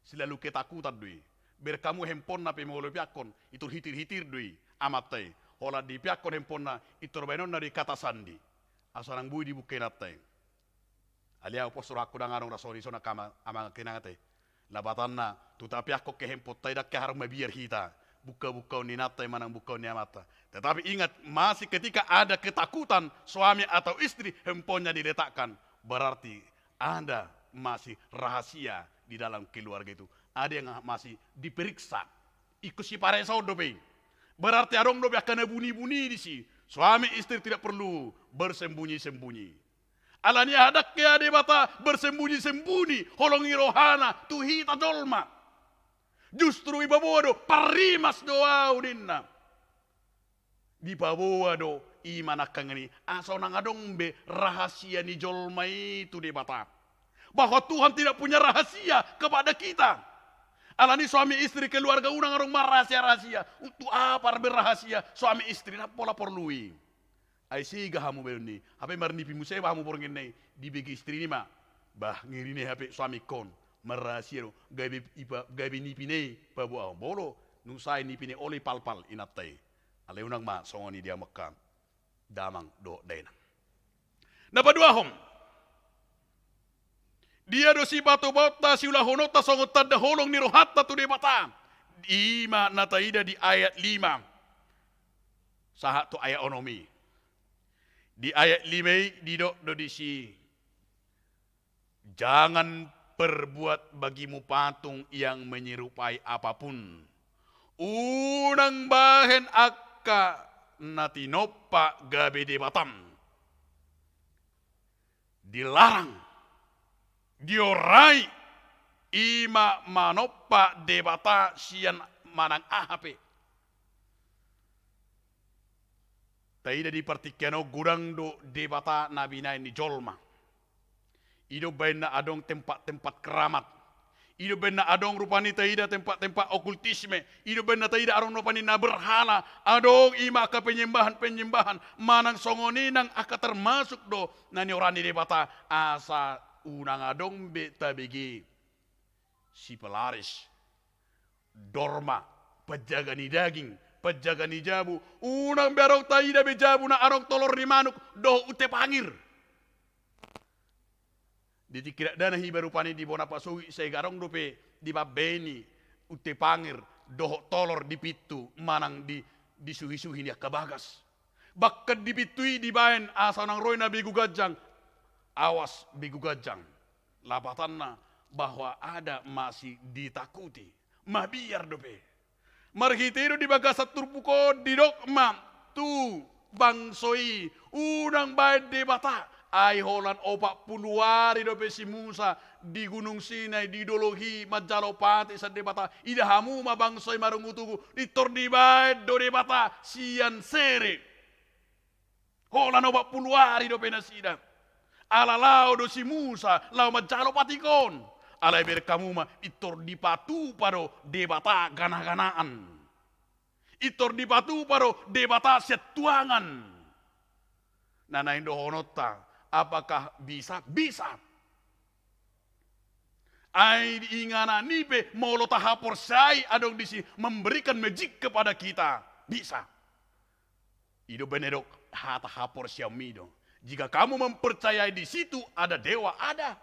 Selalu ketakutan dui. Ber kamu hempon na pe molo piakon itu hitir-hitir dui amatai. Hola di piakon hempon na itu benon na di kata sandi. Asarang bui di bukenatai. Alia opo suraku dangarong rasori sona kama amang kinangate. Labatanna tutapi aku kehempot tidak keharus mabiar hita. Buka-buka ni natai manang buka ni amata. Tetapi ingat masih ketika ada ketakutan suami atau istri hemponnya diletakkan. Berarti ada masih rahasia di dalam keluarga itu. Ada yang masih diperiksa. Ikut si pare saudobe. Berarti adong dobe akan bunyi-bunyi di si. Suami istri tidak perlu bersembunyi-sembunyi. Alani ada kaya debata bersembunyi-sembunyi. Holongi rohana tuhita dolma. Justru ibabawa do parimas doa udinna. Di babawa do imanakang ini. Asal nang adong be rahasia ni jolma itu debata. Bahwa Tuhan tidak punya rahasia kepada kita. Alani suami istri keluarga unang arong rahasia-rahasia. Untuk apa berrahasia suami istri na pola porlui. Ai siga hamu belni. Apa marnipi museba hamu porngin nei di begi istri ni ma. Bah ngiri ne hape suami kon merahasia gabe nipi nei babu au bolo nusai nipi ne oli palpal inatai. Aleunang ma songoni dia Mekah damang do dainang. Napaduahom. Dia do si batu bota si ulah honota songot tanda holong ni rohatta tu de bata. Ima nataida di ayat 5. Sahat tu ayat onomi. Di ayat 5 di do di si jangan perbuat bagimu patung yang menyerupai apapun. Unang bahen akka natinopa gabe de batam. Dilarang, diorai, ima manopa debata sian manang ahape. Taida di partikiano gurang do debata nabina ini jolma. Ido bena adong tempat-tempat keramat. Ido bena adong rupani taida tempat-tempat okultisme. Ido bena taida arong rupani na berhala. Adong ima ka penyembahan-penyembahan. Manang songoni nang aka termasuk do nani orani debata asa unang adong beta begi si pelaris. Dorma pejaga ni daging, pejaga ni jabu. Unang berong taida bejabu na arong tolor ni manuk do ute pangir. Ditikira dana hi baru pani di bona pasui saya garong dope di babeni ute pangir doh tolor di pitu manang di suhi-suhi dia kabagas. Bakkat di pitui di baen asanang roina bigu gajang. Awas bigu gajang. Lapatanna bahwa ada masih ditakuti. Mah biar dope. Marhitiru di bagasat turpuko di dokma tu bangsoi unang baen debata. Ai holan 40 hari dope si Musa di Gunung Sinai di Dolohi Majalopati sa debata ida hamu mabangsoy marungutugu ditor di bae do debata sian sere holan 40 hari dope nasida ala lao do si Musa lao Majalopati kon ala ber kamu ma itor di patu paro debata ganah-ganaan itor di patu paro debata setuangan nana indo honota. Apakah bisa? Bisa. Ai ingana nipe molo tahapor sai adong disi memberikan magic kepada kita. Bisa. Ido benedok hata hapor siamido. Jika kamu mempercayai di situ ada dewa, ada.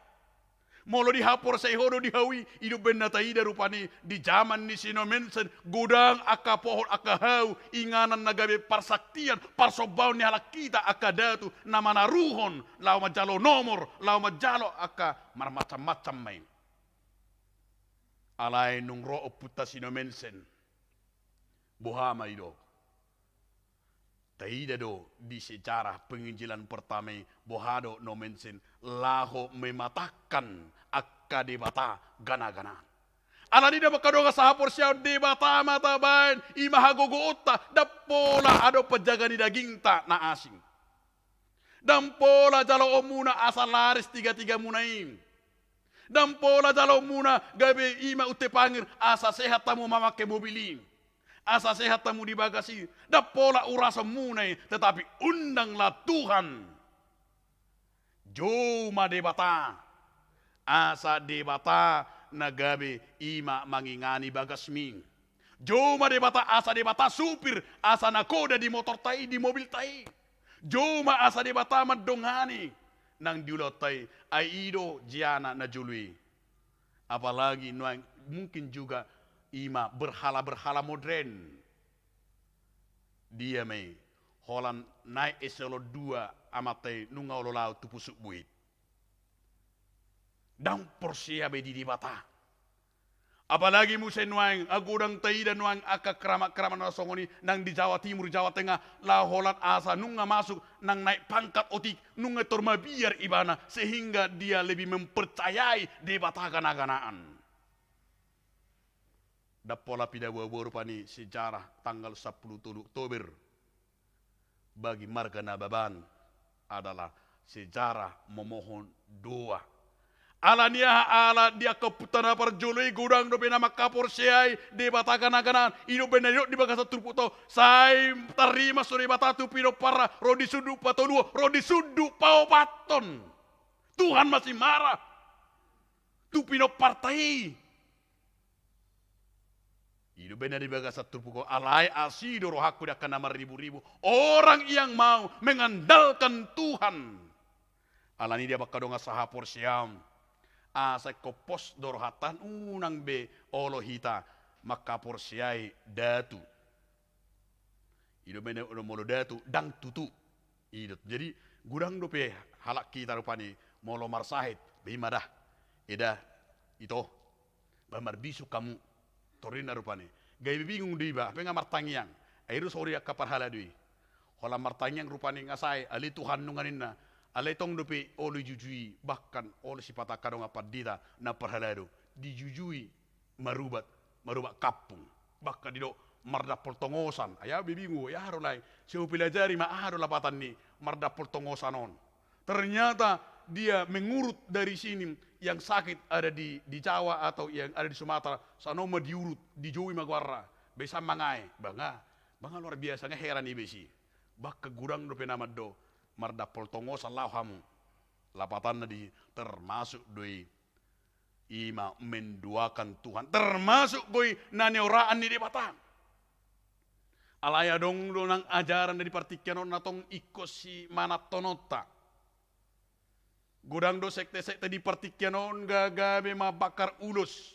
Molo di hapor sai hodo di hawi ido benataida rupani di zaman ni sino mensen gudang aka pohon aka hau inganan nagabe parsaktian parsobau ni halak kita aka datu nama naruhon lau majalo nomor lau majalo aka marmacam-macam main alai nung ro puta sino mensen bohama ido taida do di sejarah penginjilan pertama bohado no mensen laho mematakan akka debata gana-gana. Ala di dapat kadoga sahapor siyaw debata mata bain imahagogo otta dapola ado pejaga ni daging ta na asing. Dampola jalo omuna asal laris 3 munaim. Dampola jalo omuna gabe ima ute pangir asa sehat tamu mamake mobilim. Asa sehat tamu di bagasi. Dapola urasa munai tetapi undanglah Tuhan. Joma debata. Asa debata nagabe ima mangingani bagasming. Joma debata asa debata supir asa nakoda di motor tai di mobil tai. Joma asa debata madongani nang diulotai aido jiana na jului. Apalagi mungkin juga ima berhala-berhala modern. Dia mai holan naik eselo 2 amatai nunga ololau tupusuk buit. Dang porsiabe di dibata. Apalagi musen nuang agudang taida nuang aka kerama-kerama nasongoni nang di Jawa Timur Jawa Tengah la holan asa nunga masuk nang naik pangkat otik nunga torma biar ibana sehingga dia lebih mempercayai debata gana-ganaan. Dapola pida buah pani sejarah tanggal 10 Oktober bagi marga Nababan adalah sejarah memohon doa. Ala dia keputana perjului gudang do bena makapor siai de batakan aganan ido benedok di bagasa turputo sai terima suri batatu pino para rodi sudu pato dua rodi sudu pao paton. Tuhan masih marah. Tu pino partai. Hidup benar di bagas satu pukul alai asido rohaku dia akan nama ribu-ribu orang yang mau mengandalkan Tuhan. Alani dia bakal donga sahapor siam. Asa kopos dorohatan unang be olohita maka porsiai datu. Hidup benar udah molo datu dang tutu. Hidup jadi gudang dope halak kita rupani molo marsahit bima dah. Ida itu bamar bisu kamu torina rupane. Gaya bingung di ba, penga martangyang. Airu sorry kapar haladui. Hola martangyang rupane ngasai ali Tuhan nunganinna. Ale tong dope olu jujui bahkan olu sipata kadong apa dita na perhalado dijujui marubat kapung. Bahkan dido marda poltongosan. Aya bingung ya harulai. Siu pilajari ma haro lapatan ni marda poltongosanon. Ternyata dia mengurut dari sini yang sakit ada di Jawa atau yang ada di Sumatera sanoma diurut di Jawa Magwarra bisa mangai banga luar biasa heran ibe sih bak kegurang do penama do marda poltongo salahamu lapatan di termasuk doi ima menduakan Tuhan termasuk goi nani oraan ni di batang alaya dong nang ajaran dari partikianon natong ikosi manatonota gudang do sekte-sekte di partikianon gagabe mabakar ulus.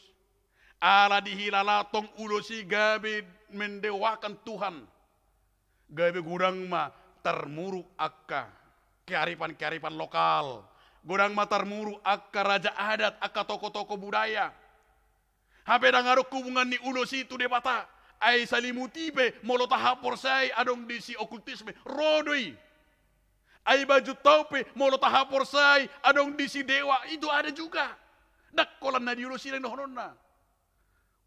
Ala dihilalatong ulusi gabe mendewakan Tuhan. Gabe gudang ma termuru akka kearifan-kearifan lokal. Gudang ma termuru akka raja adat, akka toko-toko budaya. Hape dangarok hubungan ni ulusi itu debata. Ai salimutipe molota hapor say adong di si okultisme rodoi. Ai baju taupe molo tahapor say adong di si dewa itu ada juga. Dakkolan na di ulo sila nohononna.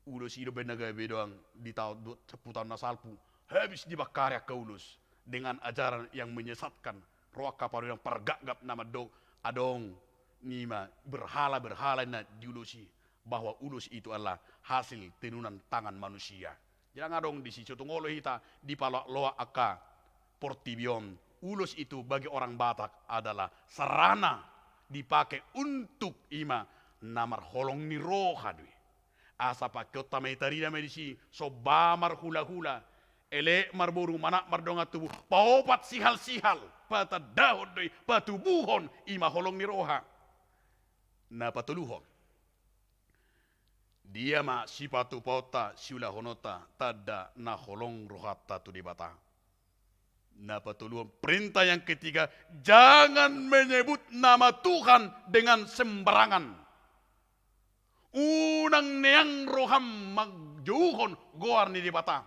Ulo sila benagabe doang di tahun 10 tahun nasalpu habis dibakar ke ulus dengan ajaran yang menyesatkan. Roa kaparu yang pergagap nama do adong nima berhala na di ulusi bahwa ulus itu adalah hasil tenunan tangan manusia. Jangan adong di si cutungolo hita di palak loa aka portibion. Ulus itu bagi orang Batak adalah sarana dipakai untuk ima namar holong ni roha dui. Asa pakai otamai tarida medisi sobamar hula-hula. Ele marboru mana mardonga tubuh. Paopat sihal-sihal. Pata dahod dui. Patubuhon ima holong ni roha. Na patuluhon. Dia ma sipatu pauta siula honota tada na holong rohata tu di Batak. Napatuluan perintah yang ketiga, jangan menyebut nama Tuhan dengan sembarangan. Unang neang roham magjuhon goar ni di bata.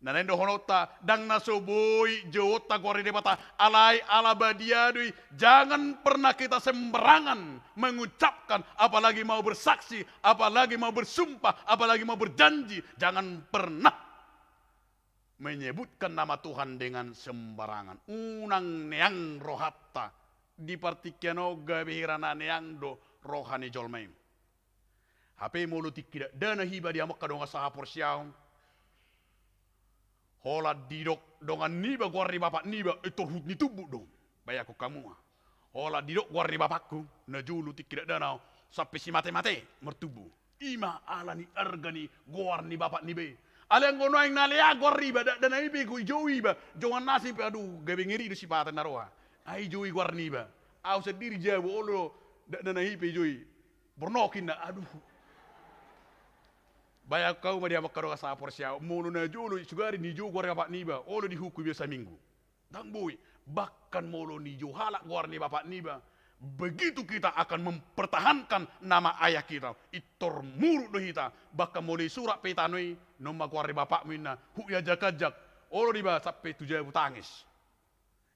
Nanendo honota dang nasoboi jota goar ni di bata. Alai alabadiadui, jangan pernah kita sembarangan mengucapkan, apalagi mau bersaksi, apalagi mau bersumpah, apalagi mau berjanji. Jangan pernah menyebutkan nama Tuhan dengan sembarangan. Unang neang rohatta di partikiano gabirana neang do rohani jolmai. HP mulutik tidak dana hiba dia mak kadonga sahapor siaung. Hola didok dongan niba guari bapak niba itu hut ni tubuh dong. Bayaku kamu. Hola didok guari bapakku na julu tik tidak dana sampai si mate-mate mertubu. Ima alani argani guarni bapak nibe. Alang kono yang nalea riba dan aibe ku jowi ba jongan nasi pe aduh gabe ngiri do sipata naroa ai jowi guarni ba au sendiri jabu olo dan aibe jowi bornokin na aduh bayak kau ma dia makaro sa porsia mono na jolo sugari ni jo gor bapak niba olo dihukum biasa minggu dang boy bahkan molo ni jo halak guarni bapak niba. Begitu kita akan mempertahankan nama ayah kita. Itor muruk do kita. Bahkan mulai surat petanoi. Nomah kuari bapak minna. Huya jakajak. Olo diba sampai tujuh tangis.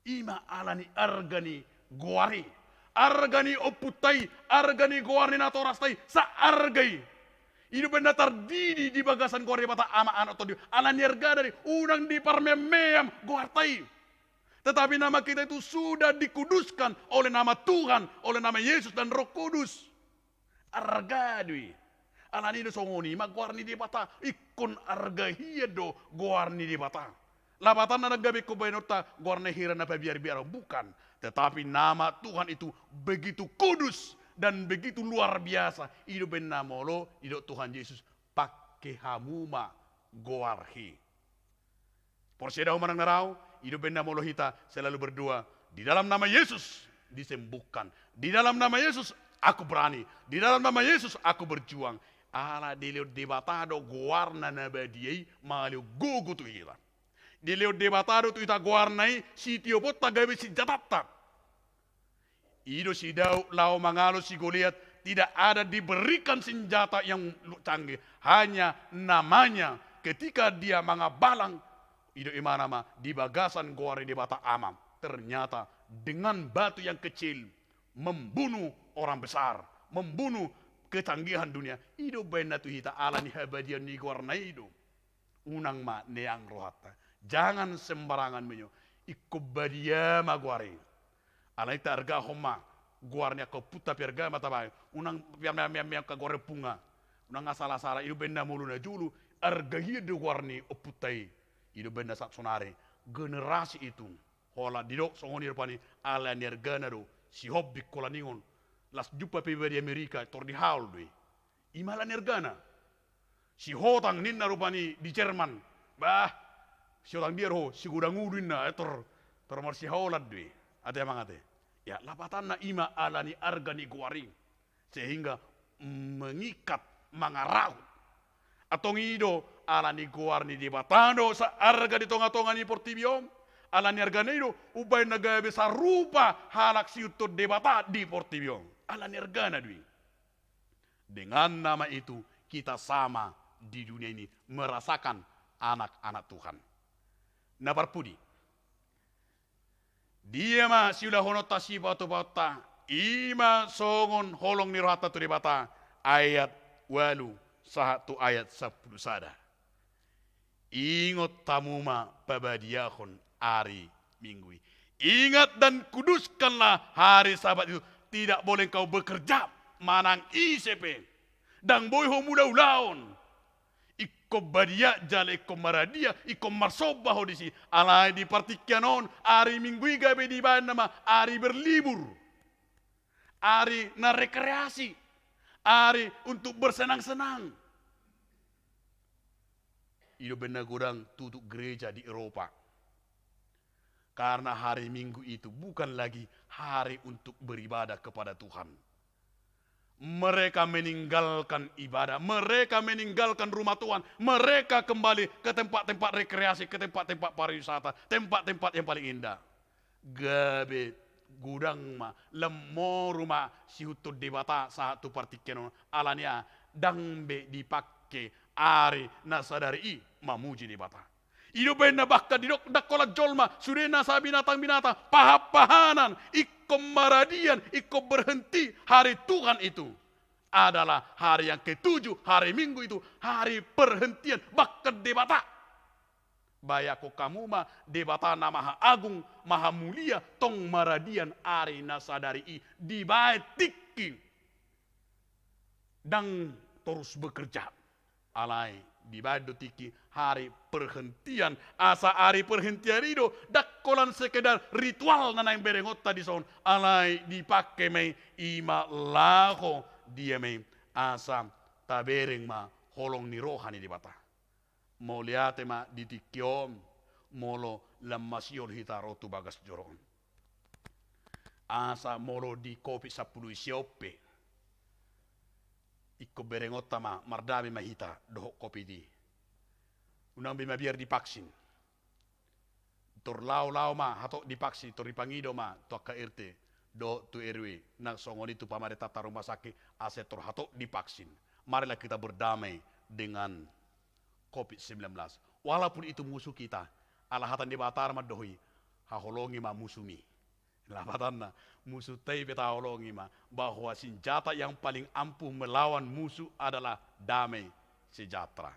Ima alani argani guari. Argani oputai. Argani guari natorastai. Sa argai. Ini benar terdiri di bagasan kuari bapak ama anak atau di. Alani arga dari. Unang di parmemeam guartai. Tetapi nama kita itu sudah dikuduskan oleh nama Tuhan, oleh nama Yesus dan Roh Kudus. Argadui. Alani do songoni magwarni di bata ikon arga hiedo guarni di bata. Labatan na gabi ko benota guarni hira na biar bukan, tetapi nama Tuhan itu begitu kudus dan begitu luar biasa. Ido ben namolo, ido Tuhan Yesus pak kehamuma goarhi. Porseda humanang narau, hidup benda molo hita selalu berdoa, di dalam nama Yesus disembuhkan. Di dalam nama Yesus aku berani. Di dalam nama Yesus aku berjuang. Ala delio debatado guarna nabadiai malio gogo tu hila. Delio debatado tu ita guarnai sitio pot tagabe si jatatta. Ido si Daud lau mangalo si Goliat tidak ada diberikan senjata yang canggih. Hanya namanya ketika dia mengabalang ido imana ma di bagasan goare di bata amam. Ternyata dengan batu yang kecil membunuh orang besar, membunuh ketanggihan dunia. Ido benda tu hita ala ni habadian ni goarna ido. Unang ma neang rohata. Jangan sembarangan menyo. Ikko badia ma goare. Ala ita arga homa guarnya kau puta perga mata bay. Unang piam ka gore punga. Unang asala-sala ido benda muluna julu arga hidu guarni oputai. Ido benda sak sonare generasi itu hola didok songonir pani ala nergana do si hobbi kolaningon las jupa pe di Amerika tor di haul doi imala nergana si hotang ninna rupani di Jerman bah si hotang dia ho si gudang udinna tor mar si haulad doi ate mangate ya lapatan na ima ala ni arga ni guaring sehingga mengikat mangarau atong ido ala ni guar ni dibatano sa arga di tonga-tonga ni portibiom ala ni arga nido ubay nagabe sa rupa halak siutod debata di portibiom ala ni arga na dui dengan nama itu kita sama di dunia ini merasakan anak-anak Tuhan na parpudi dia ma siulah honota si batu-bata ima songon holong ni rohata tu debata ayat walu satu ayat 10 sada. Ingat tamuma pabadiahon hari minggu. Ingat dan kuduskanlah hari Sabat itu. Tidak boleh kau bekerja manang ICP. Dan boy ho muda ulaon. Iko badia jale iko maradia iko marsoba ho disi. Alai di partikianon hari minggu gabe di bahan nama hari berlibur. Hari na rekreasi. Hari untuk bersenang-senang. Ido benda gudang tutup gereja di Eropa. Karena hari Minggu itu bukan lagi hari untuk beribadah kepada Tuhan. Mereka meninggalkan ibadah. Mereka meninggalkan rumah Tuhan. Mereka kembali ke tempat-tempat rekreasi, ke tempat-tempat pariwisata. Tempat-tempat yang paling indah. Gabe gudang ma lemo rumah si hutu debata satu partikian alania dangbe dipakai ari nasadari mamuji debata ido benda bakka didok dakola jolma surena sa binatang-binatang pahapahanan ikko maradian ikko berhenti hari Tuhan itu adalah hari yang ketujuh hari Minggu itu hari perhentian bakka debata bayako kamu mah debatana maha agung maha mulia tong maradian ari nasadari di baitiki dan terus bekerja alai di baitiki hari perhentian asa hari perhentian itu dakolan sekedar ritual nanang berengot tadi son alai dipakai mai ima laho dia mai asa tabereng ma holong ni rohani di bata mau lihat ma ditikiom molo lamasiol hitaro tu bagas joron asa molo di kopi 10 siope ikko berengota ma mardami ma hita doh kopi di unang bima biar dipaksin tor lau ma hatok dipaksin tor dipangido ma to KRT do tu RW nang songoni tu pamare tata rumah sakit ase tor hatok dipaksin marilah kita berdamai dengan COVID-19. Walaupun itu musuh kita, alahatan di batar madohi, haholongi ma musumi. Labatanna musuh tei beta holongi ma bahwa senjata yang paling ampuh melawan musuh adalah damai sejahtera.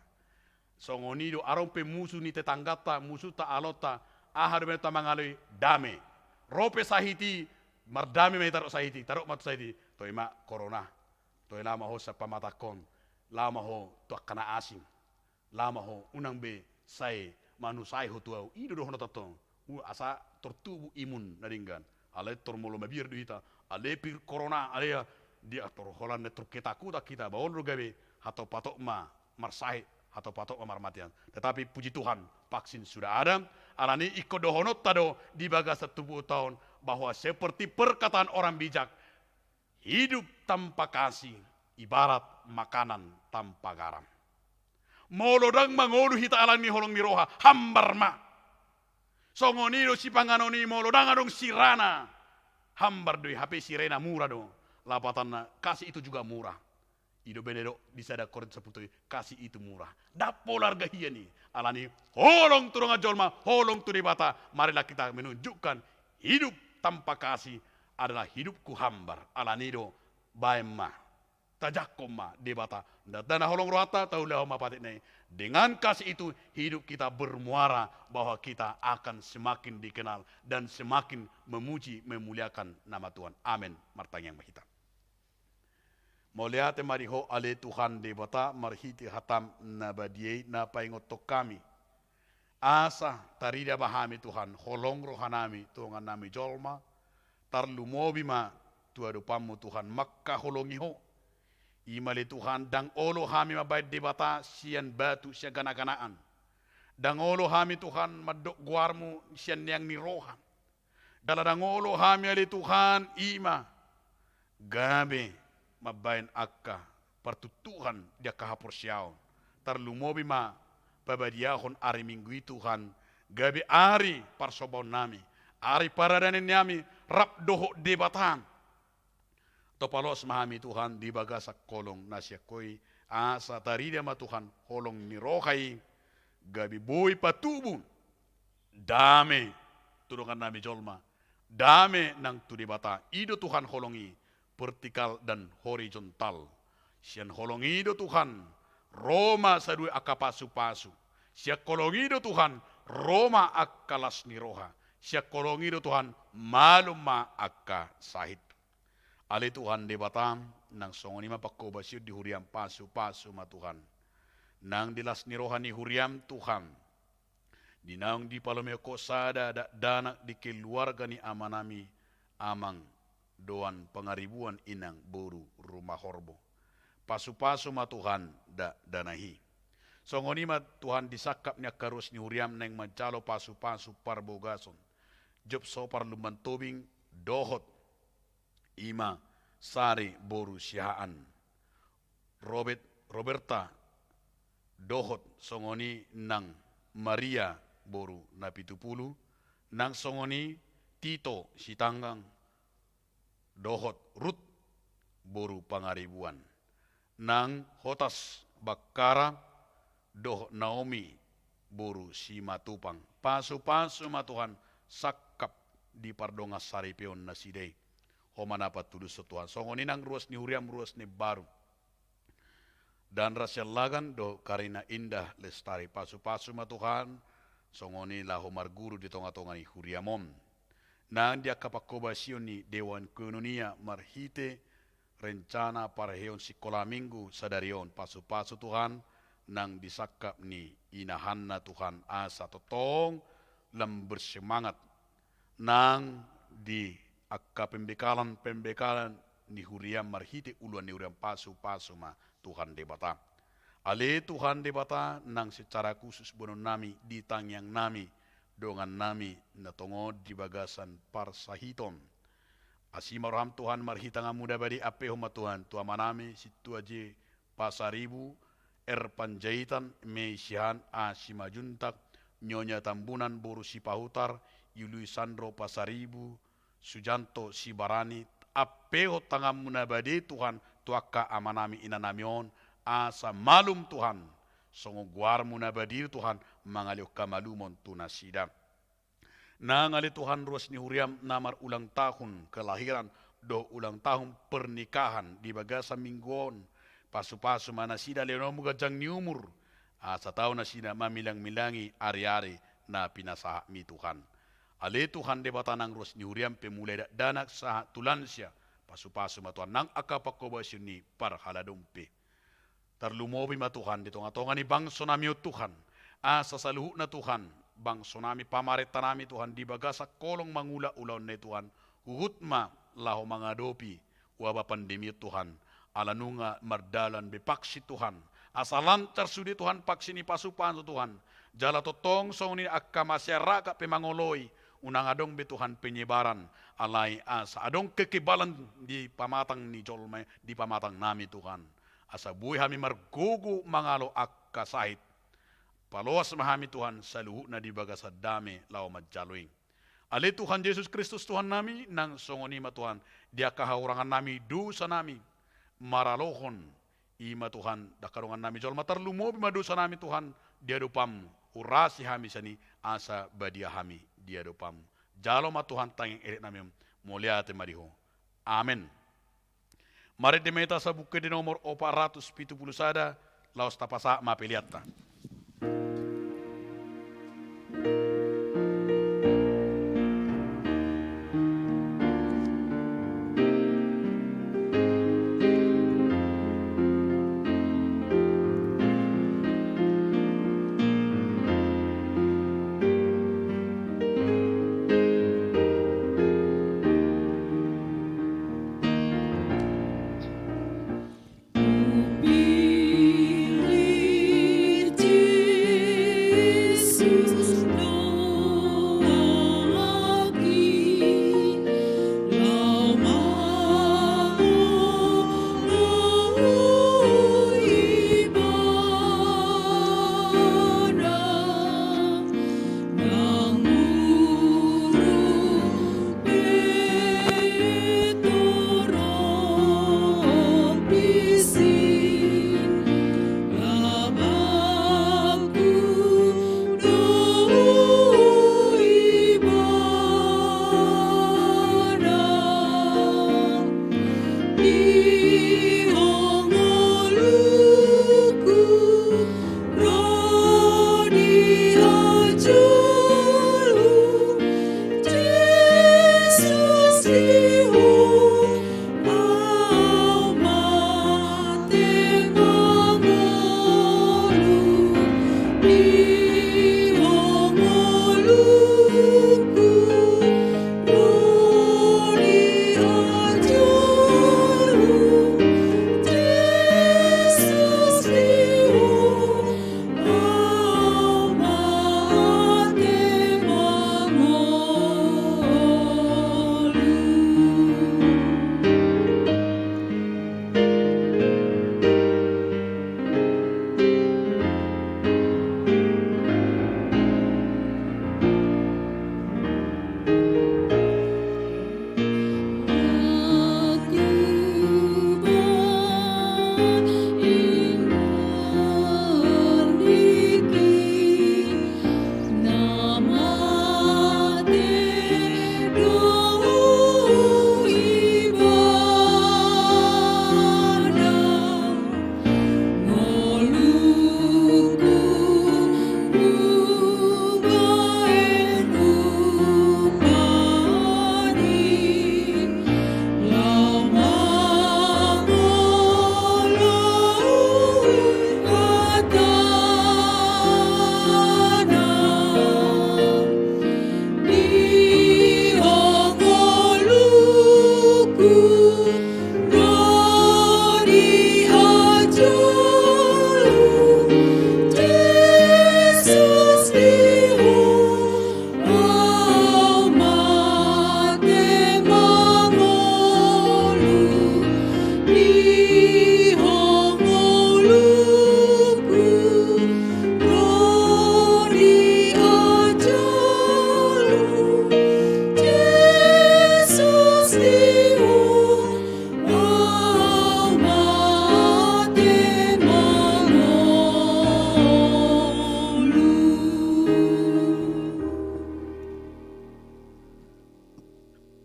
Songonido arompe musuh ni tetanggata musuh ta alota ahar beta mangalui damai. Rope sahiti mardami me tarok sahiti tarok mat sahiti toima corona. Toina ma ho sa pamatakon. Lama ho to kana asing. Lama ho unang be sai manusai ho tuau ido do hono tatong asa tortubu imun naringgan ale tor molo mabir duita ale pir corona ale dia tor holan tor ketakuta kita bawon gabe hato patok ma marsahit atau patok pemarmatian. Tetapi puji Tuhan, vaksin sudah ada. Alani iko dohonot tado di bagas 70 tahun bahwa seperti perkataan orang bijak, hidup tanpa kasih ibarat makanan tanpa garam. Molodang mangolu hita alani holong niroha hambar ma. Songonido si panganoni molodang adong sirana. Hambar doi HP sirena murah do. Lapatan kasih itu juga murah. Ido benedo disada korin seputui kasih itu murah. Dapolar gahia nih. Alani holong turunga jolma, holong turibata. Marilah kita menunjukkan hidup tanpa kasih adalah hidupku hambar. Alani do baemma. Tajakoma debata. Dana holong rohata taulah mapatik nih. Dengan kasih itu hidup kita bermuara bahwa kita akan semakin dikenal dan semakin memuji memuliakan nama Tuhan. Amin. Martang yang mahita. Moliate mariho ale Tuhan debata marhiti hatam nabadiye na paingotok kami. Asa tarida bahami Tuhan holong rohanami Tuhan nami jolma tarlumobi ma tuadupamu Tuhan makka holongiho. Imali Tuhan dang olo hami mabait debata sian batu sian gana-ganaan. Dang olo hami Tuhan madok guarmu sian yang nirohan. Daladang olo hami ali Tuhan ima gabe mabain akka pertutuhan dia kahapur siaw tarlumobi ma pabadiahon ari minggu Tuhan gabi ari parsobon nami ari paradanin nami rap doho debatan topalos mahami Tuhan di bagasak kolong nasyakoi asa tarida ma Tuhan holong nirokai gabi boy patubun dame tulungan nami jolma dame nang tudibata ido Tuhan holongi vertikal dan horizontal. Sian holongido Tuhan, Roma sadui akapasu-pasu. Siak kolongido Tuhan, Roma akalas niroha. Siak kolongido Tuhan, maluma akka sahit. Ali Tuhan debatam, nang songonima pakobasyo di huriam pasu-pasu ma Tuhan. Nang dilas niroha ni huriam Tuhan. Dinang di palomeo kosada dana di keluarga ni amanami amang doan pengaribuan inang boru rumah horbo. Pasu-pasu ma Tuhan danahi. Songoni ma Tuhan disakapnya karus ni huriam neng mancalo pasu-pasu parbogason. Job sopar lumban tobing dohot ima sari boru sihaan. Roberta dohot songoni nang Maria boru na 70. Nang songoni Tito sitanggang dohot Rut boru pangaribuan. Nang Hotas Bakara dohot Naomi boru si matupang. Pasu-pasu ma Tuhan sakap di pardonga saripeon na sidei. Homanapat tulus sa Tuhan. Songoni nang ruas ni huriam ruas ni baru. Dan rasyal lagan do karina indah lestari pasu-pasu ma Tuhan. Songoni laho marguru di tonga-tonga ni huriamon. Nang dia kapakobasyon ni Dewan Koinonia marhite rencana para heon sekolah minggu sadarion pasu-pasu Tuhan nang disakap ni inahanna Tuhan asa totong lam bersemangat nang di akka pembekalan ni huriam marhite uluan ni huriam pasu-pasu ma Tuhan debata. Ale Tuhan debata nang secara khusus bonon nami di tangyang nami dongan nami natongo di bagasan parsahiton. Asimarham Tuhan marhitanga muda badi ape homa Tuhan tua manami situ aje pasaribu panjaitan me sihan asimajuntak nyonya tambunan boru si pahutar Yului Sandro pasaribu Sujanto sibarani ape ho tangam muda badi Tuhan tuaka amanami inanamion asa malum Tuhan songo guar munabadi Tuhan mangalio kamalumon tunasida. Nangali Tuhan ruas ni huriam namar ulang tahun kelahiran do ulang tahun pernikahan di bagasa mingguon pasu-pasu mana sida leonomu gajang ni umur asa tahu na sida mamilang-milangi ari-ari na pinasaha mi Tuhan. Ale Tuhan debata nang ruas ni huriam pemulai danak sa tulansya pasu-pasu ma Tuhan nang akapakobasyon ni parhaladumpe. Tarlumobi ma Tuhan di tonga-tonga ni bangso nami o Tuhan. Asa saluhu na Tuhan. Bangso nami pamarita nami Tuhan. Di bagasa kolong mangula-ulaw na Tuhan. Huhut ma laho mga dopi. Waba pandemi Tuhan. Alanunga mardalan bepaksi Tuhan. Asal lancar sudi Tuhan paksini pasupan Tuhan. Jala totong songni akka masyarakat pemangoloi. Unang adong be Tuhan penyebaran. Alai asa adong kekebalan di pamatang ni jolme di pamatang nami Tuhan. Asa buhi kami margugu mangalo akka sahit. Paloas mahami Tuhan saluhu na di bagasa dami lau majaluing. Ali Tuhan Yesus Kristus Tuhan nami nang songonima Tuhan. Dia kahaurangan nami dosa nami. Maralohon ima Tuhan dakarungan nami jol matarlumo bima dosa nami Tuhan. Dia dupam urasi hami sani asa badia hami dia dupam. Jalo ma Tuhan tanging erik nami mulia te mariho. Amin. Mari demeta sa buku di nomor 470 sada laos tapasa mapeliata.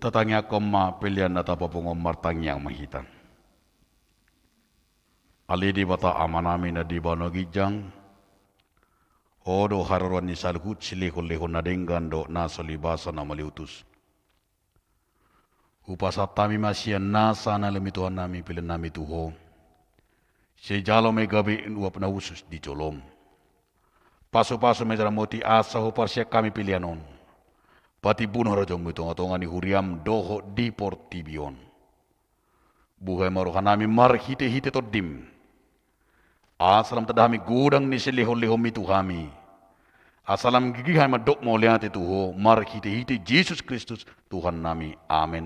Tatangya koma pilihan nata papungom martangyang mahitan. Ali di bata amanami na di bano gijang. Odo hararuan ni salhut silihon lehon na denggan do nasa libasa na maliutus. Upasa tami masya nasa na lemituan nami pilihan nami tuho. Si jalo may gabi inuap na usus di colom. Paso-paso may moti asa ho parsya kami pilihanon. Pati bunuh rajong mitong-atongan ni huriam doho di portibion. Buhay maruhan nami mar hite-hite to dim. Asalam tadahami gudang ni silihon-lihon mi Tuhami. Asalam gigihan madok mo lihat Tuho. Marhiti-hiti Yesus Kristus Tuhan nami. Amin.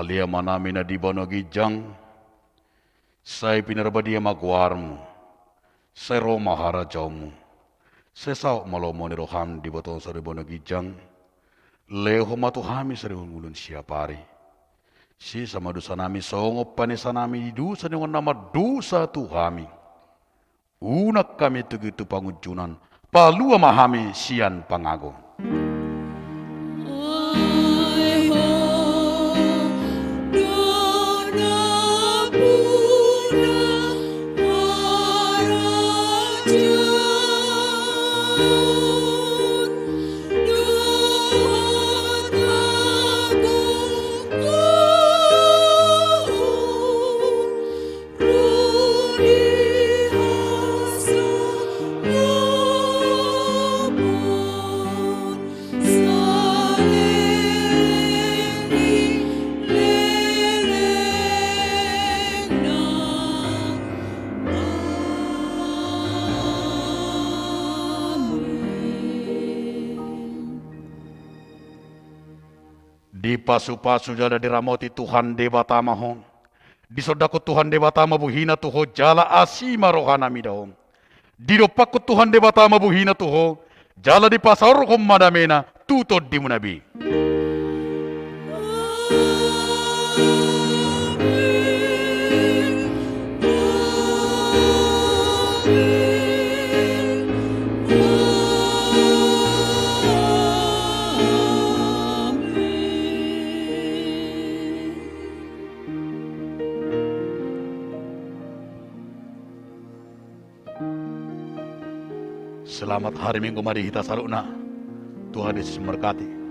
Alia manami na di banagijang, say pinarabadiya magwarmo, say Roma harajaw say sao malomo ni roham di baton sa ribanagijang, leho matuhami sa rihulun siya pari. Si sama dusa nami songop panisa nami dusa ni nama dusa tuhami. Unak kami tugitu pangujunan, palua mahami sian pangago. Di pasu-pasu jala diramoti Tuhan Dewata mahon. Di sodako Tuhan Dewata mabuhina tuho jala asima rohana midahon. Di dopako Tuhan Dewata mabuhina tuho jala di pasar rohom madamena tutod di munabi. Selamat hari Minggu mari kita saluna. Tuhan Yesus memberkati.